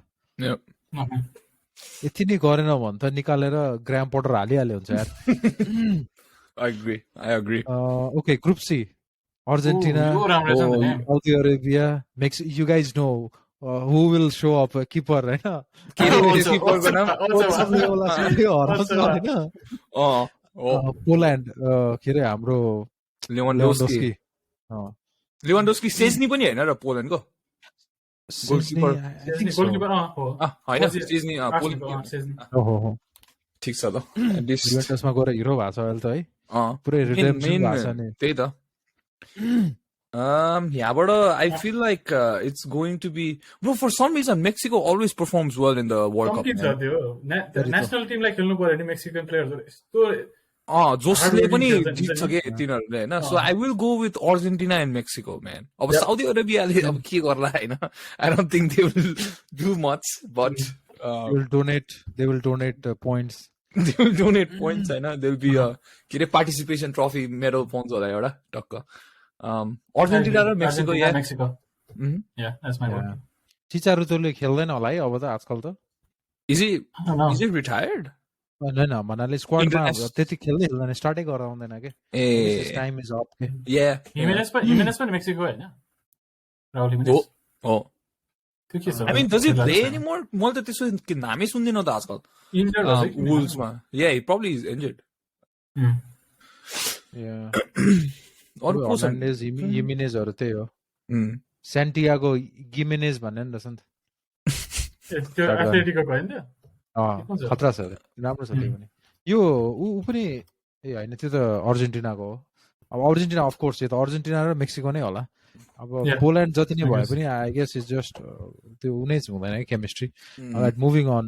यति नै गरेन भने त निकालेर ग्राम पोटर हालिहाल्यो हुन्छ यार I agree okay group C Argentina Saudi Arabia makes you guys know who will show up keeper हैन keeper को नाम पोल्यान्ड के रे हाम्रो लेवान्डोस्की सेज्नी पनि हैन र पोल्यान्डको गोलकिपर हैन सेज्नी ठीक छ त युभेन्टसमा गएर हिरो भएको छ अहिले त है पुरै रिडेम्पसन भएको छ नि त्यही त यहाँबाट I feel like it's going to be bro for some reason Mexico always performs well in the World Cup national टिमलाई खेल्नु पर्यो नि मेक्सिकन प्लेयरहरु यस्तो जोसले पनि जित्छ के तिनीहरुले हैन so I will go with Argentina and Mexico man अब साउदी अरेबियाले अब के गर्ला हैन I don't think they will do much but they will donate points they will donate points हैन there will be a के रे पार्टिसिपेसन ट्रफी मेडल पाउँछ होला एउटा टक्क अर्जेन्टिना र Mexico yeah that's my vote चिचारुतोले खेल्दैन होला है अब त आजकल त is he retired हैन मनाले स्क्वाडमा त्यति खेल्दैन स्टार्टै गराउँदैन के टाइम इज अप के हिमेनेस पनि मेक्सिको हैन राहुल हिमेनेस त्यो के छ I mean does he play anymore मैले त त्यसो नामै सुन्दिन त आजकल injured Wolvesमा yeah he probably is injured अरु फर्नान्डेज हिमेनेजहरु त्यही हो सेन्टियागो गिमेनेज भन्ने नि रहेछ नि त्यो एथलेटिको हैन खतरा छ राम्रो छ त्यो पनि यो उ पनि ए हैन त्यो त अर्जेन्टिनाको हो अब अर्जेन्टिना अफ कोर्स यो त अर्जेन्टिना र मेक्सिको नै होला अब पोल्यान्ड जति नै भए पनि आई गेस इज जस्ट त्यो उनै हुँदैन है केमिस्ट्री राइट मुभिङ अन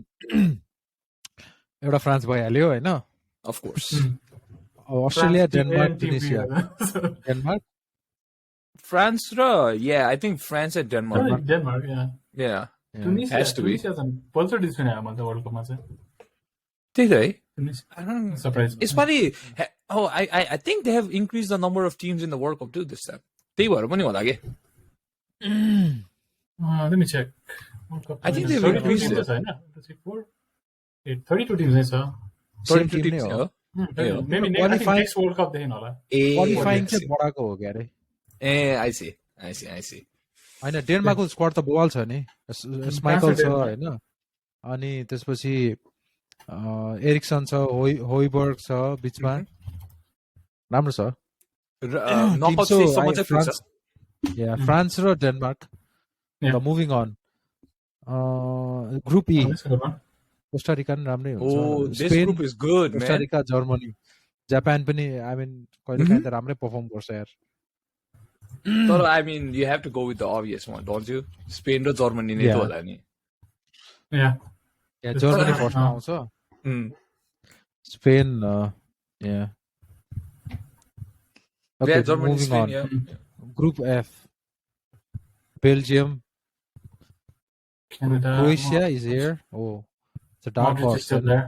एउटा फ्रान्स भइहाल्यो हैन of course Australia Denmark Tunisia Denmark France र I think France and Denmark yeah has to be Pulsar display आयो मतलब वर्ल्ड कपमा चाहिँ त्यही त है सरप्राइज यसपालि I think they have increased the number of teams in the World Cup too this time त्यही भएर पनि होला के let me check I think they've increased it 32 teams नै छ 32 teams हो maybe next World Cup देखिन होला क्वालिफाइङ चाहिँ बढाको हो के अरे I see हैन डेनमार्कको स्क्वाड त बोल छ नि स्माइकल छ हैन अनि त्यसपछि एरिक्सन छ होइबर्ग छ बीचमा राम्रो छ फ्रान्स र Denmark moving on group E Costa Rica पनि राम्रै हुन्छ स्पेन कोस्टारिका जर्मनी जापान पनि आई मिन कहिले काहीँ त राम्रै परफर्म गर्छ यार But I mean, you have to go with the obvious one, don't you? Spain र Germany नै त होला नि. Yeah. Yeah, Germany first आउँछ. Spain, yeah. Okay, Yeah, Germany, moving Spain, on. yeah. Group F. Belgium. Canada. Croatia is here. Oh, it's a dark Modric is horse. still there.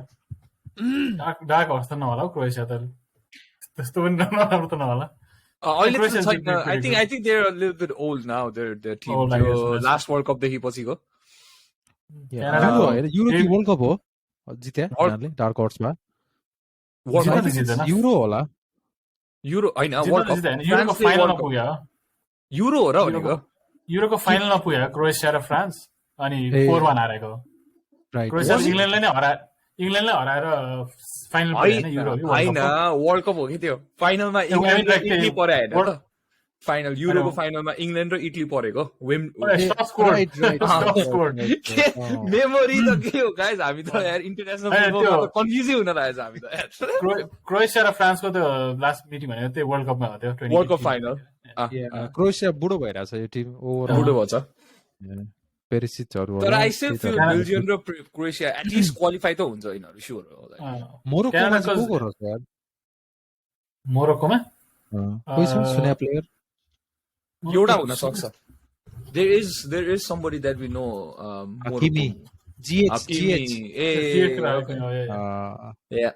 Dark horse त नहोला Croatia त. त्यस्तो पनि राम्रो त नहोला. अहिले Croatia त is छैन. pretty I think they're a little bit old now. Their team. Old, I guess. Last World Cup देखि पछिको. Euro कि World Cup हो? जित्या उनीहरूले dark horse मा. Euro होला. Euro हैन World Cup. युरोको फाइनलमा पुग्यो. Euro हो र भनेको. युरोको फाइनलमा पुग्यो क्रोएसिया र फ्रान्स अनि 4-1 हारेको. क्रोएसिया इङ्ल्यान्डलाई हराएर फाइनल पुग्यो हैन युरो. हैन वर्ल्ड कप हो कि त्यो. फाइनलमा इङ्ल्यान्ड र इटली परे हैन त. फाइनल युरोको फाइनलमा इङ्ल्यान्ड र इटली परेको. मेमोरी त के हो गाइस हामी त यार इन्टरनेशनल फुटबलमा त कन्फ्युजै हुन लागेछ हामी त यार. क्रोएसिया र फ्रान्सको त्यो लास्ट मिटिङ भनेको त्यो वर्ल्ड कपमा हो त्यो. World cup final. क्रोएसिया बुढो भइरहेछ यो टिम. बुढो भन्छ. पेरिसिचहरु तर आई स्टिल फिल बेल्जियम र क्रोएसिया एट लिस्ट क्वालिफाई त हुन्छ यिनीहरु स्योर हो. मोरोक्कोमा कोही छ सुन्या प्लेयर एउटा हुन सक्छ. There is somebody that we know. Hakimi. GH. Yeah.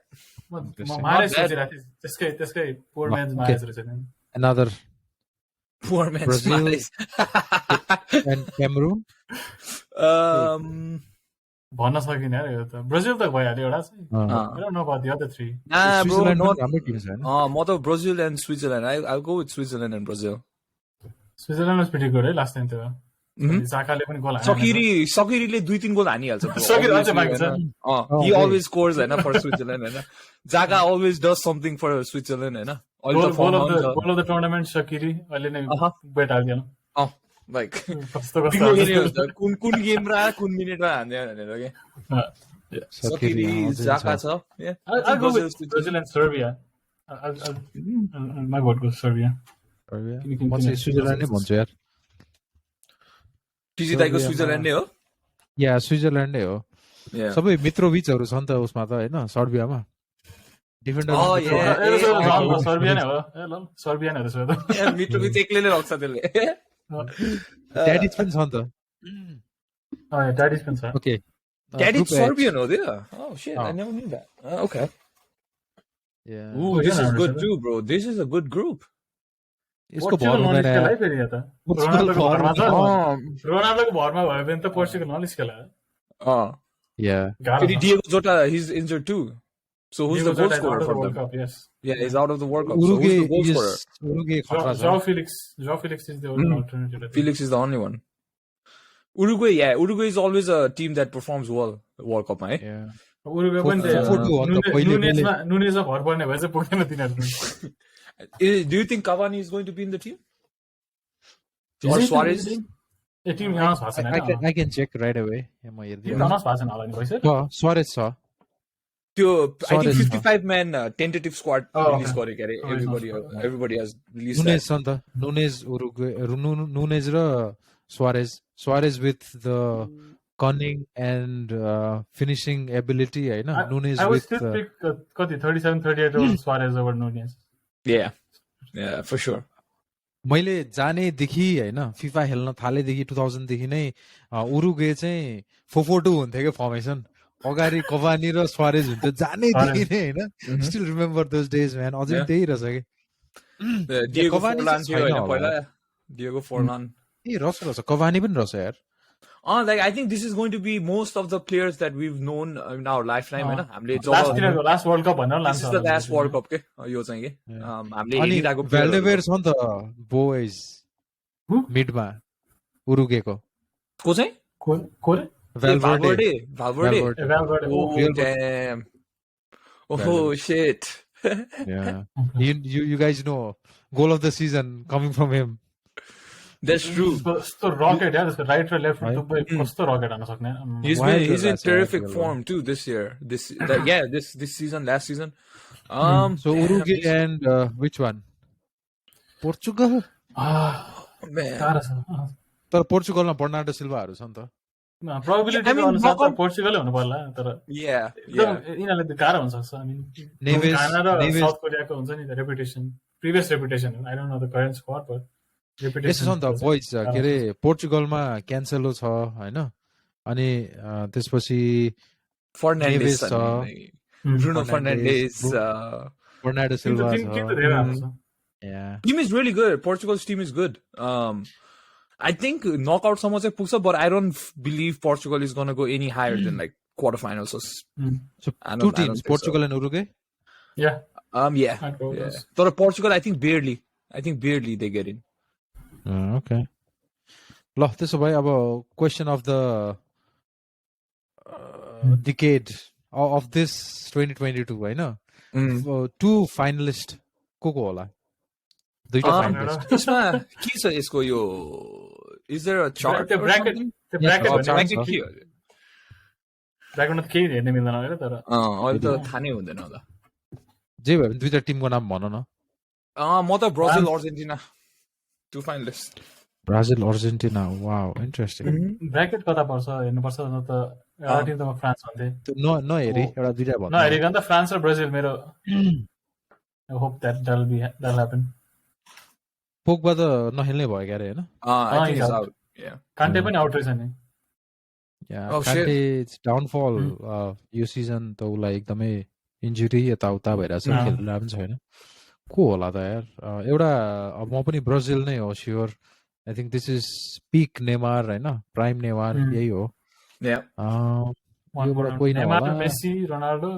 त्यसकै पोर म्याच मारेछ रहेछ. Another poor man's Brazil Mahrez. and Cameroon. भन्न सकिने यार यो त. ब्राजिल त भइहाल्यो एउटा चाहिँ. I don't know about the other three. Bro, not हाम्रो टिम छ हैन. म त Brazil and Switzerland. I'll go with Switzerland and Brazil. Switzerland was pretty good है लास्ट टाइम त्यो. जाकाले पनि गोल हाने. सकिरीले 2-3 गोल हानिहाल्छ bro. सकिरी अझै बाँकी छ. He always scores हैन for Switzerland हैन. Jaka always does something for Switzerland हैन. Goal of the tournament Shaqiri अहिले नै बेट हाल्दिएन. Like कस्तो कुन गेम र कुन मिनेटमा हान्दियो भनेर के. सकिरी जाका छ. I'll go with Brazil and Serbia. My vote goes Serbia. म चाहिँ स्विजरल्यान्ड नै भन्छु यार. टिजी दाइको स्विजरल्यान्ड नै हो. या स्विजरल्यान्ड नै हो. सबै मित्रोभिचहरु छ नि त उसमा त हैन सर्बियामा. डिफेन्डर सर्बिया नै हो. ल सर्बिया नै रहेछ त. मित्रोभिच एक्लै नै राख्छ त्यसले. ड्याडिज पनि छ नि त. ड्याडिज पनि छ. ओके. ड्याडिज सर्बियन हो त्यो. Oh shit, I never knew that. Okay. Yeah. Ooh, this is good too, bro. This is a good group. यसको भरमा रोनाल्डोको भरमा भयो भने त Portugal नलिस्केला. Diego Jota, he's injured too. So who's the goal scorer for them? Yeah, he's out of the World Cup. So who's the goal scorer? João Felix is the only alternative. Felix is the only one. Uruguay is always a team that performs well World Cup, right? Yeah. Uruguay पनि नुनेजमा भर पर्ने भए चाहिँ पुग्दैन तिनीहरु. Do you think Cavani is going to be in the team? Or Suarez? A team announce भएको छैन. I can check right away. म हेर्दिछु. announce भएको छैन होला नि भइसक्यो. Suarez छ. त्यो I think 55 man tentative squad release गरेको अरे. Everybody has released that. Nunes छ नि त. Nunes र Suarez with the cunning and finishing ability हैन. Nunes I would with still pick कति 37-38 over Suarez over Nunes. Yeah, for sure. मैले जानेदेखि हैन फिफा खेल्न थालेदेखि 2000 देखि नै उरुगे चाहिँ 4-4-2 हुन्थ्यो के फर्मेसन. अगाडि कभानी र स्वारेज हुन्थ्यो जानेदेखि नै हैन. Still remember those days man. अझै त्यही रहेछ के. डिएगो फोर्लान थियो हैन पहिला. डिएगो फोर्लान. ए रहेछ कभानी पनि रहेछ यार. Like I think this is going to be most of the players that we've known in our lifetime हैन. हामीले last World Cup भनेर लान्छ. This is the last World Cup के यो चाहिँ के. हामीले हेरिरहेको भ्याल्डेभेर छ नि त बोइज मिडमा उरुगेको. को चाहिँ? को? Valverde. Oh damn. Oh shit. Yeah. You guys know goal of the season coming from him. That's true. So rocket यार उसको right or left कस्तो rocket आउन सक्ने. He's in terrific form too this year. This season, last season. So Uruguay and which one? Portugal? Man. गाह्रो छ तर पोर्चुगलमा Bernardo सिल्भाहरू छ नि त प्रोबेबिलिटी I mean, अनुसार त knockout- पोर्चुगलै हुनु पर्ला तर Yeah, एकदम yeah. यिनीहरूले त गाह्रो हुन सक्छ आई मिन नेभेस घाना र नेभेस साउथ कोरियाको हुन्छ नि त reputation previous reputation I don't know the current squad but यस्तो रेपुटेसन छ नि त बोइज के अरे पोर्चुगलमा क्यान्सेलो छ होइन अनि त्यसपछि Fernandes नेभेस छ Bruno Fernandes, Fernandes. Bernardo team Silva त छ धेरै राम्रो छ Yeah. Team is really good. Portugal's team is good. I think knockout someone say puxa, but I don't believe Portugal is gonna go any higher than like quarterfinals. So So I don't- two I don't teams, think Portugal and Uruguay. Yeah yeah. I'd go with Yeah. those. But Portugal, I think barely they get in. Okay. ल त्यसो भए अब question of the decade of this 2022 होइन to finalist को होला दुईटा finalist यसमा के छ यसको यो is there a chart त्यो or ब्राकेट something? त्यो ब्राकेट Oh, भन्ने chart मान्छे छ। के हो? ब्राकेटमा त केही हेर्ने मिल्दैन होइन तर अहिले त थाहा नै हुँदैन होला जे भयो भने दुईटा टिमको नाम भन न म त Brazil Argentina two finalist Brazil Argentina wow interesting bracket कता पर्छ हेर्नुपर्छ न त एउटा टिम त म फ्रान्स भन्थेँ नहेरी एउटा दुईटा भन नहेरिकन त फ्रान्स र ब्राजिल मेरो I hope that that happen पोकबा त नखेल्ने भयो क्यारे होइन I think he's it's out. out. Yeah. कान्टे पनि आउट रहेछ नि Oh, shit. डाउनफल यो सिजन त उसलाई एकदमै इन्जुरी यताउता भइरहेछ खेलिरहेको पनि छैन को होला त यार एउटा अब म पनि ब्राजिल नै हो sure I think this is peak Neymar होइन प्राइम नेमार यही हो Yeah. योबाट कोही नेमार नहोला मेसी रोनाल्डो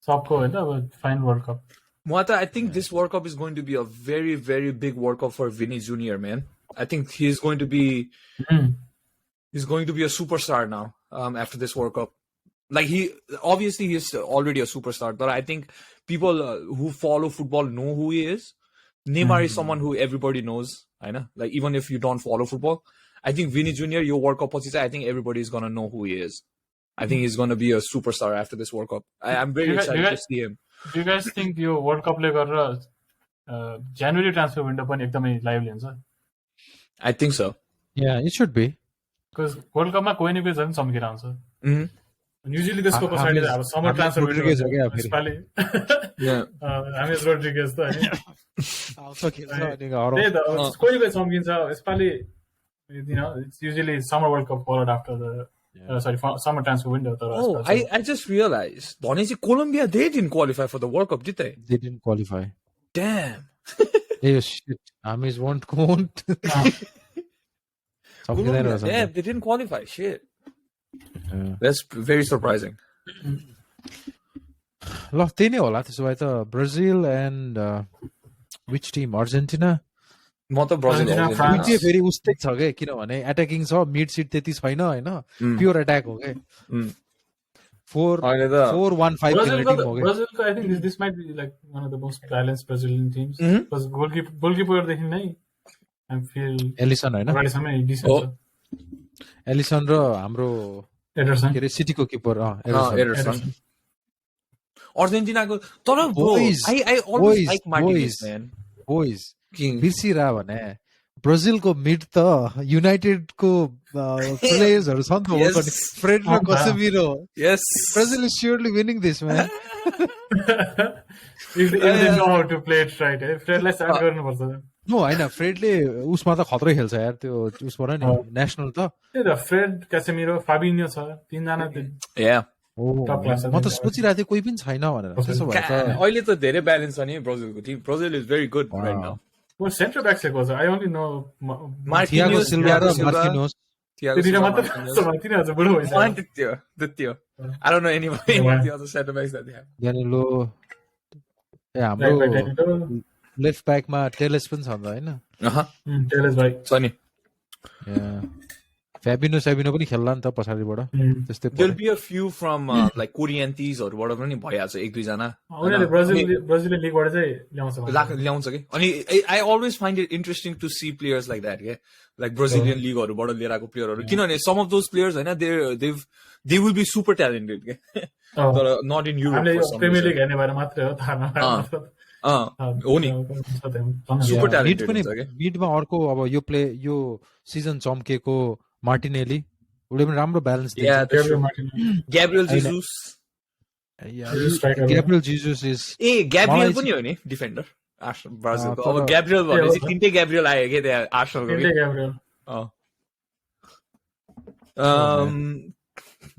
सबको होइन अब final world cup Muata, I think this World Cup is going to be a very, very big World Cup for Vinny Jr., man. I think he's going to be a superstar now after this World Cup. Like obviously he's already a superstar, but I think people who follow football know who he is. Neymar is someone who everybody knows, I know. Like even if you don't follow football, I think Vinny Jr. your World Cup, I think everybody is gonna know who he is. I think he's gonna be a superstar after this World Cup. I'm very excited to see him. Do you guys think यो world कपले गरेर जनवरी transfer window पनि एकदमै lively हुन्छ I think so. Yeah it should be because world कपमा कोही न कोही झन् चम्किएर आउँछ Mhm. युजली त्यसको पछाडि त अब समर ट्रान्सफर रोड्रिगेज हो क्या फेरि। यसपालि Yeah. हामीस रोड्रिगेज त होइन आउँछ खेल्छ अनि त्यही त अब कोही कोही चम्किन्छ यसपालि it's usually summer world cup followed after the sorry summer transfer window तर Oh, I just realized. Honestly, Colombia, they didn't qualify for the World Cup, did they? They didn't qualify Damn. Ah shit हामीज won't कोन्ट Colombia, सक्दैन damn, they didn't qualify. Shit. That's very surprising. ल त्यही नै होला त्यसो भए त Brazil and which team Argentina म त ब्राजिल Argentina, Argentina. France. चाहिँ फेरि उस्तै छ क्या किनभने एट्याकिङ छ मिड सिट त्यति छैन होइन प्योर एट्याक हो क्या Mm. 4-1-5 खेल्ने टिम हो क्या ब्राजिलको I think this might be like one of the most balance Brazilian teams Mhm. Because गोलकिपरदेखि नै आई फिल एलिसन होइन अगाडिसम्मै डिसेन्ट छ एलिसन र हाम्रो एडरसन के अरे सिटीको किपर Ederson. Argentina go. Bro, Boys, I always boys, like Martinez, boys. man. Boys King. बिर्सिरा भने ब्राजिलको मिड त युनाइटेडको प्लेयर्सहरू छ नि Yes. त फ्रेड र कसेमिरो Yes. Brazil is surely winning this man if they know how to play it right है फ्रेडलाई start गर्नुपर्छ no होइन फ्रेडले उसमा त खत्रै खेल्छ यार त्यो उसबाट नि नेसनल त त्यही त फ्रेड क्यासेमिरो फाबिन्यो छ तीनजना Yeah. Top class म त सोचिरहेको थिएँ कोही पनि छैन भनेर त्यसो भए त अहिले त धेरै ब्यालेन्स छ नि ब्राजिलको team Brazil is very good right now वो सेन्टर ब्याक चाहिँ को छ I only know Thiago Silva र मार्टिनोस त्यो दिनमा मात्र तिनीहरू चाहिँ बुढो भइसक्यो Ditya. I don't know any of the other center backs that they have. यानिलो ए हाम्रो लेफ्ट ब्याकमा टेलेस पनि छ नि त होइन Uh-huh. टेलेस भाइ Sunny. फ्याबिनो पनि खेल्ला नि त पछाडिबाट त्यस्तै There'll be a few from like Koreanties-हरुबाट पनि भइहाल्छ एक दुई जना उनीहरूले ब्राजिलियन लिगबाट चाहिँ ल्याउँछ ल्याउँछ के अनि I always find it interesting to see players like that के like Brazilian league-हरुबाट लिएर आएको प्लेयरहरु किनभने some of those players हैन they will be super talented के तर not in Europe for some premier reason league हेर्ने भएर मात्रै हो थाहा नभएर हो नि super talented पनि हुन्छ के मिडमा अर्को अब यो सिजन चम्केको मार्टिनेली उसले पनि राम्रो ब्यालेन्स दिन्छ Yeah, that's true. Gabriel Jesus Gabriel Jesus is Gabriel पनि हो नि डिफेन्डर आर्सेनल ब्राजिलको अब Gabriel भनेपछि तिनटै Gabriel आयो के त्यहाँ आर्सेनलको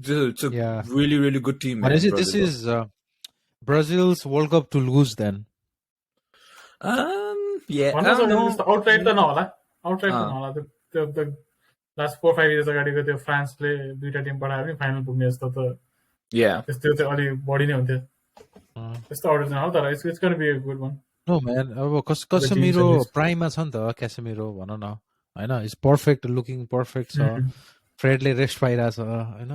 it's a really really good team man, this is Brazil's World Cup to lose then yeah outright त नहोला त्यो लास्ट 4-5 इयर्स अगाडिको त्यो फ्रान्सले दुईटा टिम पठायो भने फाइनल पुग्ने जस्तो त त्यस्तो चाहिँ अलि बढी नै हुन्थ्यो त्यस्तो आउट चाहिँ तर it's gonna be a good one no man अब Casemiro प्राइममा छ नि त Casemiro भनौँ न हैन इज पर्फेक्ट लुकिङ पर्फेक्ट छ फ्रेडले रेस्ट पाइरहेछ हैन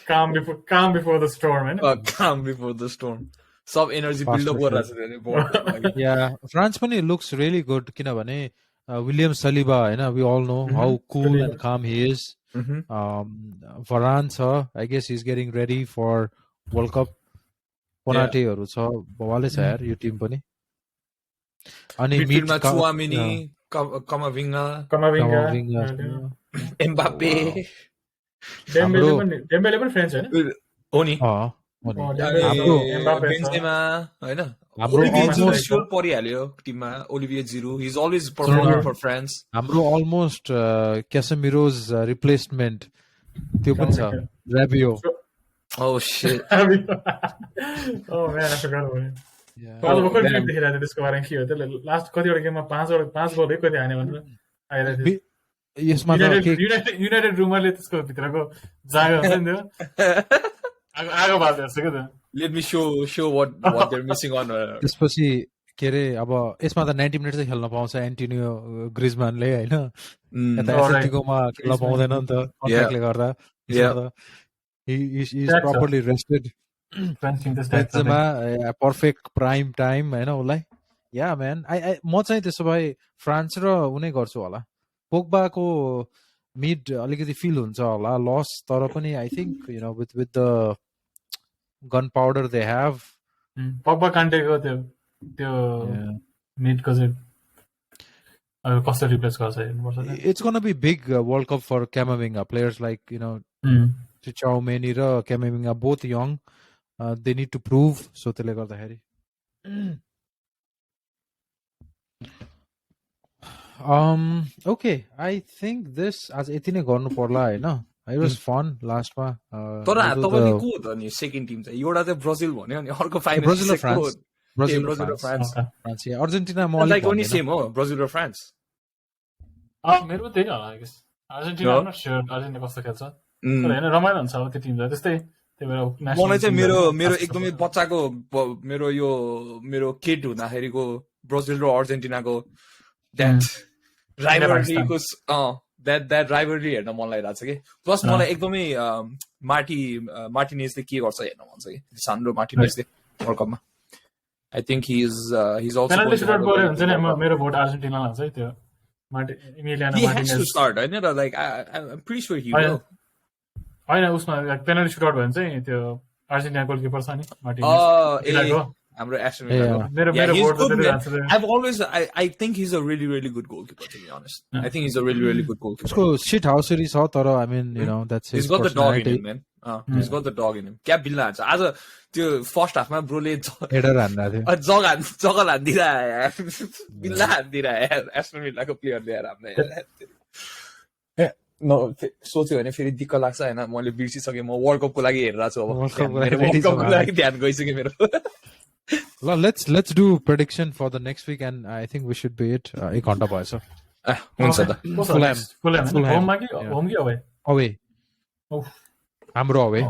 calm before the storm हैन calm before the storm सब एनर्जी बिल्ड अप गरिरहेछ या फ्रान्स पनि लुक्स रियली गुड किनभने विलियम सलिबा हैन we all know how cool and calm he is Varane छ I guess he is getting ready for World Cup कोनाटेहरु छ बवाले छ यार यो टिम पनि अनि मिडमा चुआमिनी कमाभिंगा एम्बापे डेम्बेले पनि फ्रेन्च हैन हो नि बेन्जेमा हैन ओलिभियर जिरो स्योर परिहाल्यो टिममा Olivier Giroud he is always performing for France हाम्रो अलमोस्ट क्यासेमिरोज रिप्लेसमेन्ट त्यो पनि छ राबियो oh shit oh man I forgot about it पालो भर्खर टिम देखिरहेको थियो त्यसको बारेमा के हो त्यसले लास्ट कतिवटा गेममा 5 गोल कति हाने भनेर आइरहेको थियो यसमा युनाइटेड रुमरले त्यसको भित्रको जागा हुन्छ नि त्यो आगो बाल्दै छ के त let me show what they're missing on त्यसपछि के रे अब यसमा त 90 मिनेट चाहिँ खेल्न पाउँछ एन्टोनियो ग्रिजमानले हैन यता एथलेटिकोमा खेल्न पाउँदैन नि त कन्ट्र्याक्टले गर्दा he is properly rested perfect prime time हैन उलाई या म्यान म चाहिँ त्यसो भए फ्रान्स र उनी गर्छु होला पोग्बाको मिड अलिकति फिल हुन्छ होला लस तर पनि I think you know with the gunpowder they have Pogba कान्टेको त्यो मिडको चाहिँ कसरी रिप्लेस गर्छ हेर्नुपर्छ it's gonna be big World Cup for Camavinga players like you know Chouameni र Casemiro both young they need to prove so त्यसले गर्दाखेरि okay I think this as यति नै गर्नु पर्ला हैन it was fun last मा तर तपाईले को हो त नि सेकेन्ड टिम चाहिँ एउटा चाहिँ ब्राजिल भन्यो अनि अर्को फाइनल ब्राजिल र फ्रान्स अर्जेन्टिना म लाइक ओन्ली सेम हो ब्राजिल र फ्रान्स मेरो त्यही होला I guess Argentina not sure Argentina कस्तो खेल्छ तर हैन रमाइलो हुन्छ अब त्यो टिमलाई त्यस्तै मलाई चाहिँ मेरो एकदमै बच्चाको मेरो किड हुँदाखेरिको ब्राजिल र अर्जेन्टिनाको द्याट राइभलरीको द्याट राइभलरी हेर्न मन लागिरहेको छ कि प्लस मलाई एकदमै मार्टिनेजले के गर्छ हेर्न मन छ कि सान्ड्रो मार्टिनेजले वर्ल्ड कपमा I think he is also मेरो भोट अर्जेन्टिनालाई हुन्छ है त्यो He has to start, I know, like I'm pretty sure he will. होइन उसमा पेनल्टी सुट आउट भयो भने चाहिँ त्यो अर्जेन्टिना गोलकिपर छ नि मार्टिनेज हाम्रो Aston villa I've always I think he's a really good goalkeeper, to be honest. I think he's a really good goalkeeper. उसको shit housery छ तर I mean you know that's his he's got the dog in him, man. He's got the dog in him. क्या बिल्ला हान्छ आज त्यो first हाफमा ब्रोले header हान्दा थियो जगल हान्दिरा बिल्ला हान्दिरा एस्टन विल्लाको प्लेयर ल्याएर हामीले न सोच्यो भने फेरि दिक्क लाग्छ हैन मैले बिर्सिसके म वर्ल्ड कपको लागि हेरिरहेको छु अब वर्ल्ड कपको लागि ध्यान गइसक्यो मेरो ल let's do prediction for the next week and I think we should be it 1 घण्टा भएछ हुन्छ त होममा कि होम कि अवे हाम्रो अवे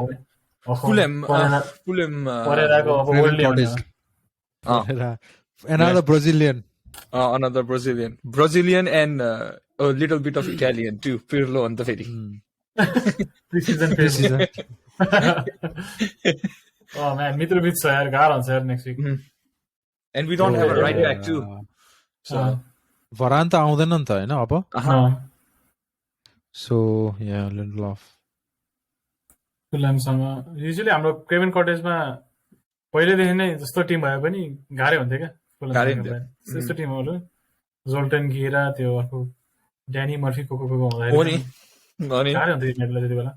Fulham परेराको अब world another Brazilian Brazilian and a little bit of Italian too. Pirlo and the Ferry. Pre-season This is a- Oh man, Mitrovic छ यार गाह्रो हुन्छ यार next week. And we don't have a right yeah. back too. So Varane त आउँदैन नि त हैन अब सो या लिन्डलफ फुलहामसँग युजुअली हाम्रो क्रेभन कटेजमा पहिलेदेखि नै जस्तो टिम भए पनि गाह्रै हुन्थ्यो क्या गाह्रै फुलहामसँग हुन्थ्यो। त्यस्तो टिमहरू जोल्टन गिरा त्यो अर्को ड्यानी मर्फी को हो हुँदाखेरि नि गाह्रै हुन्थ्यो यिनीहरूलाई त्यति बेला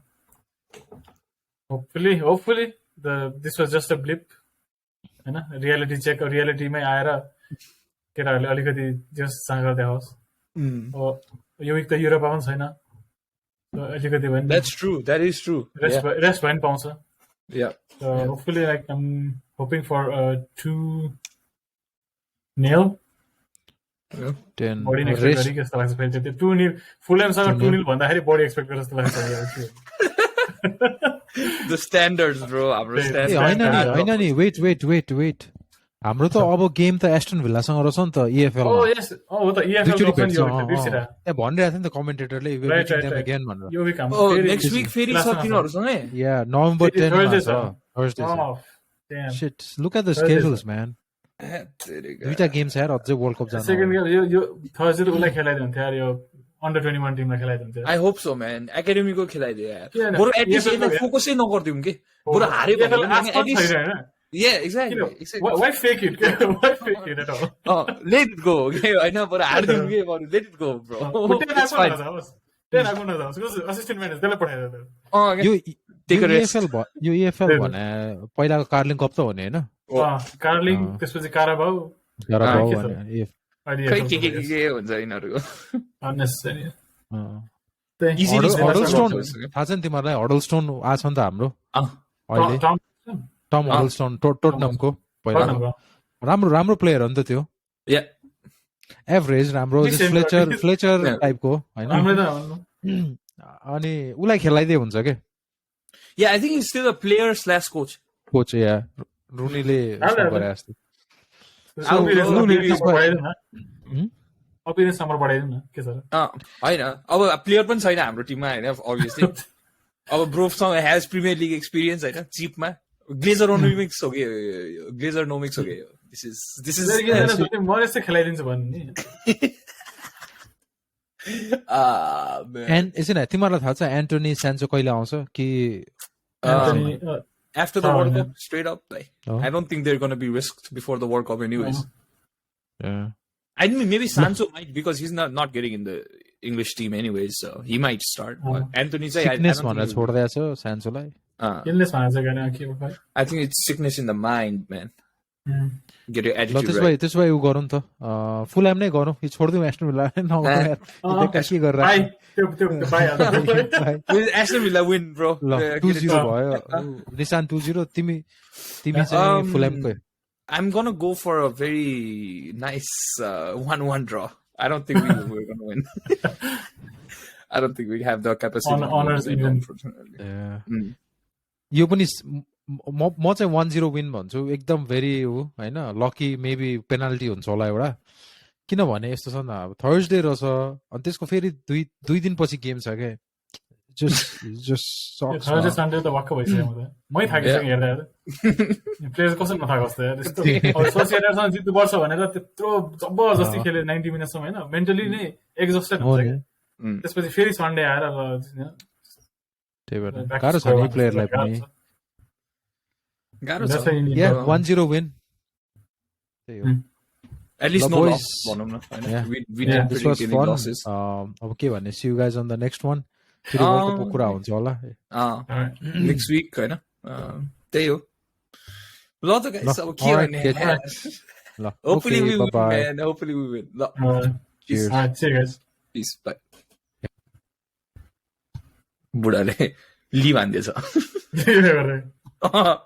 hopefully this was just a blip हैन रियालिटी चेक रियालिटीमै आएर केटाहरूले अलिकति जस चाँगर देखाओस् यो विक त युरोपमा पनि छैन अलिकति भयो नि That's true. That is true. Rest भयो नि पाउँछ Yeah. So hopefully, like I'm hoping for 2-0. Then बढी एक्सपेक्ट गरे जस्तो लाग्छ फेरि त्यो 2-0 फुलहामसँग 2-0 भन्दाखेरि बढी एक्सपेक्ट गरे जस्तो लाग्छ The standards, bro. Our standards. हैन नि वेट हाम्रो त अब गेम त एस्टन भिल्लासँग रहेछ नि त EFL Oh yes, oh हो त EFL दुईचोटी पनि भेट्छ यो बिर्सिरा त्यहाँ भनिरहेको थियो नि त कमेन्टेटरले Right. अगेन भनेर यो विक हाम्रो Oh, फेरि next week, फेरि छ तिनीहरूसँगै? या नोभेम्बर 10 मा Thursday छ थर्सडे छ Oh damn. Shit look at the schedules man There दुईटा गेम छ यार अझै वर्ल्ड कप जान सेकेन्ड गेम यो थर्सडे त उसलाई खेलाइदिन्थ्यो यार यो अन्डर 21 टिमलाई खेलाइदिन्थ्यो I hope so, man. Academy को खेलाइदियो यार. किन? बरु एटलिस्ट EFL यसलाई फोकसै नगरिदिउँ के. बरु हार्यो भने EFL पनि आस्था at least- छैन हैन Yeah, exactly. Why fake it? Why fake it at all? Let it go. Okay, हैन बरु हार्दिउँ के बरु let it go, bro. It's fine. Assistant manager त्यसलाई पठाइदियो त यो Take a rest. यो EFL भने पहिलाको कार्लिङ कप त हो नि हैन कार्लिङ त्यसपछि काराबाउ गराबाउ के छ? भने अहिले खै के हुन्छ यिनीहरूको. unnecessary Easily हडलस्टोन थाहा छ नि तिमीहरूलाई हडलस्टोन आछ नि त हाम्रो अहिले टम हडलस्टोन टोटनमको पहिला राम्रो प्लेयर हो नि त त्यो Yeah. एभरेज राम्रो फ्लेचर टाइपको हैन राम्रै त अनि उलाई खेलाइदिए हुन्छ के Yeah, I think he's still a player/coach. Coach या रुनीले गरे जस्तो अपिनियन्स नम्बर बढाइदिउँ न के छ र होइन अब प्लेयर पनि छैन हाम्रो टिममा होइन अभियसली अब ब्रोफसँग हेज प्रिमियर लिग एक्सपिरियन्स होइन चिपमा ग्लेजर नोमिक्स हो कि दिस इज म यस्तै खेलाइदिन्छु भन्ने एकछिन तिमीहरूलाई थाहा छ एन्टोनी सेन्चो कहिले आउँछ कि after the World Cup straight up like I don't think they're going to be risked before the World Cup anyways. I mean maybe Sancho might because he's not getting in the English team anyways so he might start Anthony say I don't भनेर छोड्दै छ सेन्चोलाई I think it's sickness in the mind man. Get your attitude right. त्यसो भए उ गरौँ त फुलहाम नै गरौँ यो छोड्दिउँ एस्टन भिल्ला के गरेर Aston Villa win bro. 2-0 भयो निशान 2-0 तिमी चाहिँ फुलहामको I'm going to go for a very nice 1-1 draw. I don't think we're going to win. I don't think we have the capacity. Honors even. यो पनि म चाहिँ 1-0 win भन्छु एकदम भेरी हो हैन लकी मेबी पेनाल्टी हुन्छ होला एउटा किनभने यस्तो छ नि अब थर्सडे रहेछ अनि त्यसको फेरि दुई दिनपछि गेम छ के थर्सडे सन्डे त वाक्क भइसक्यो म त मै थाकिसकेँ हेर्दा प्लेयर कसरी नथाको जस्तो यार यस्तो सोसिएटरसँग जित्नुपर्छ भनेर त्यत्रो जबरजस्ती खेले 90 मिनटसम्म हैन मेन्टली नै एक्जस्टेड हुन्छ त्यसपछि फेरि सन्डे आएर त्यही भएर गाह्रो छ नि प्लेयरलाई पनि गाह्रो छ 1-0 विन त्यही हो at least no loss भनौँ न we didn't predict any losses अब के भन्ने see you guys on the next one फेरि वर्ल्ड कपको कुरा हुन्छ होला next week हैन त्यही हो ल त गाइस अब के भन्ने hopefully we win man hopefully we win cheers guys peace bye बुढाले ली भन्दैछ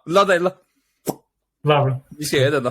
ल त ल ल निस्क्यो है त ल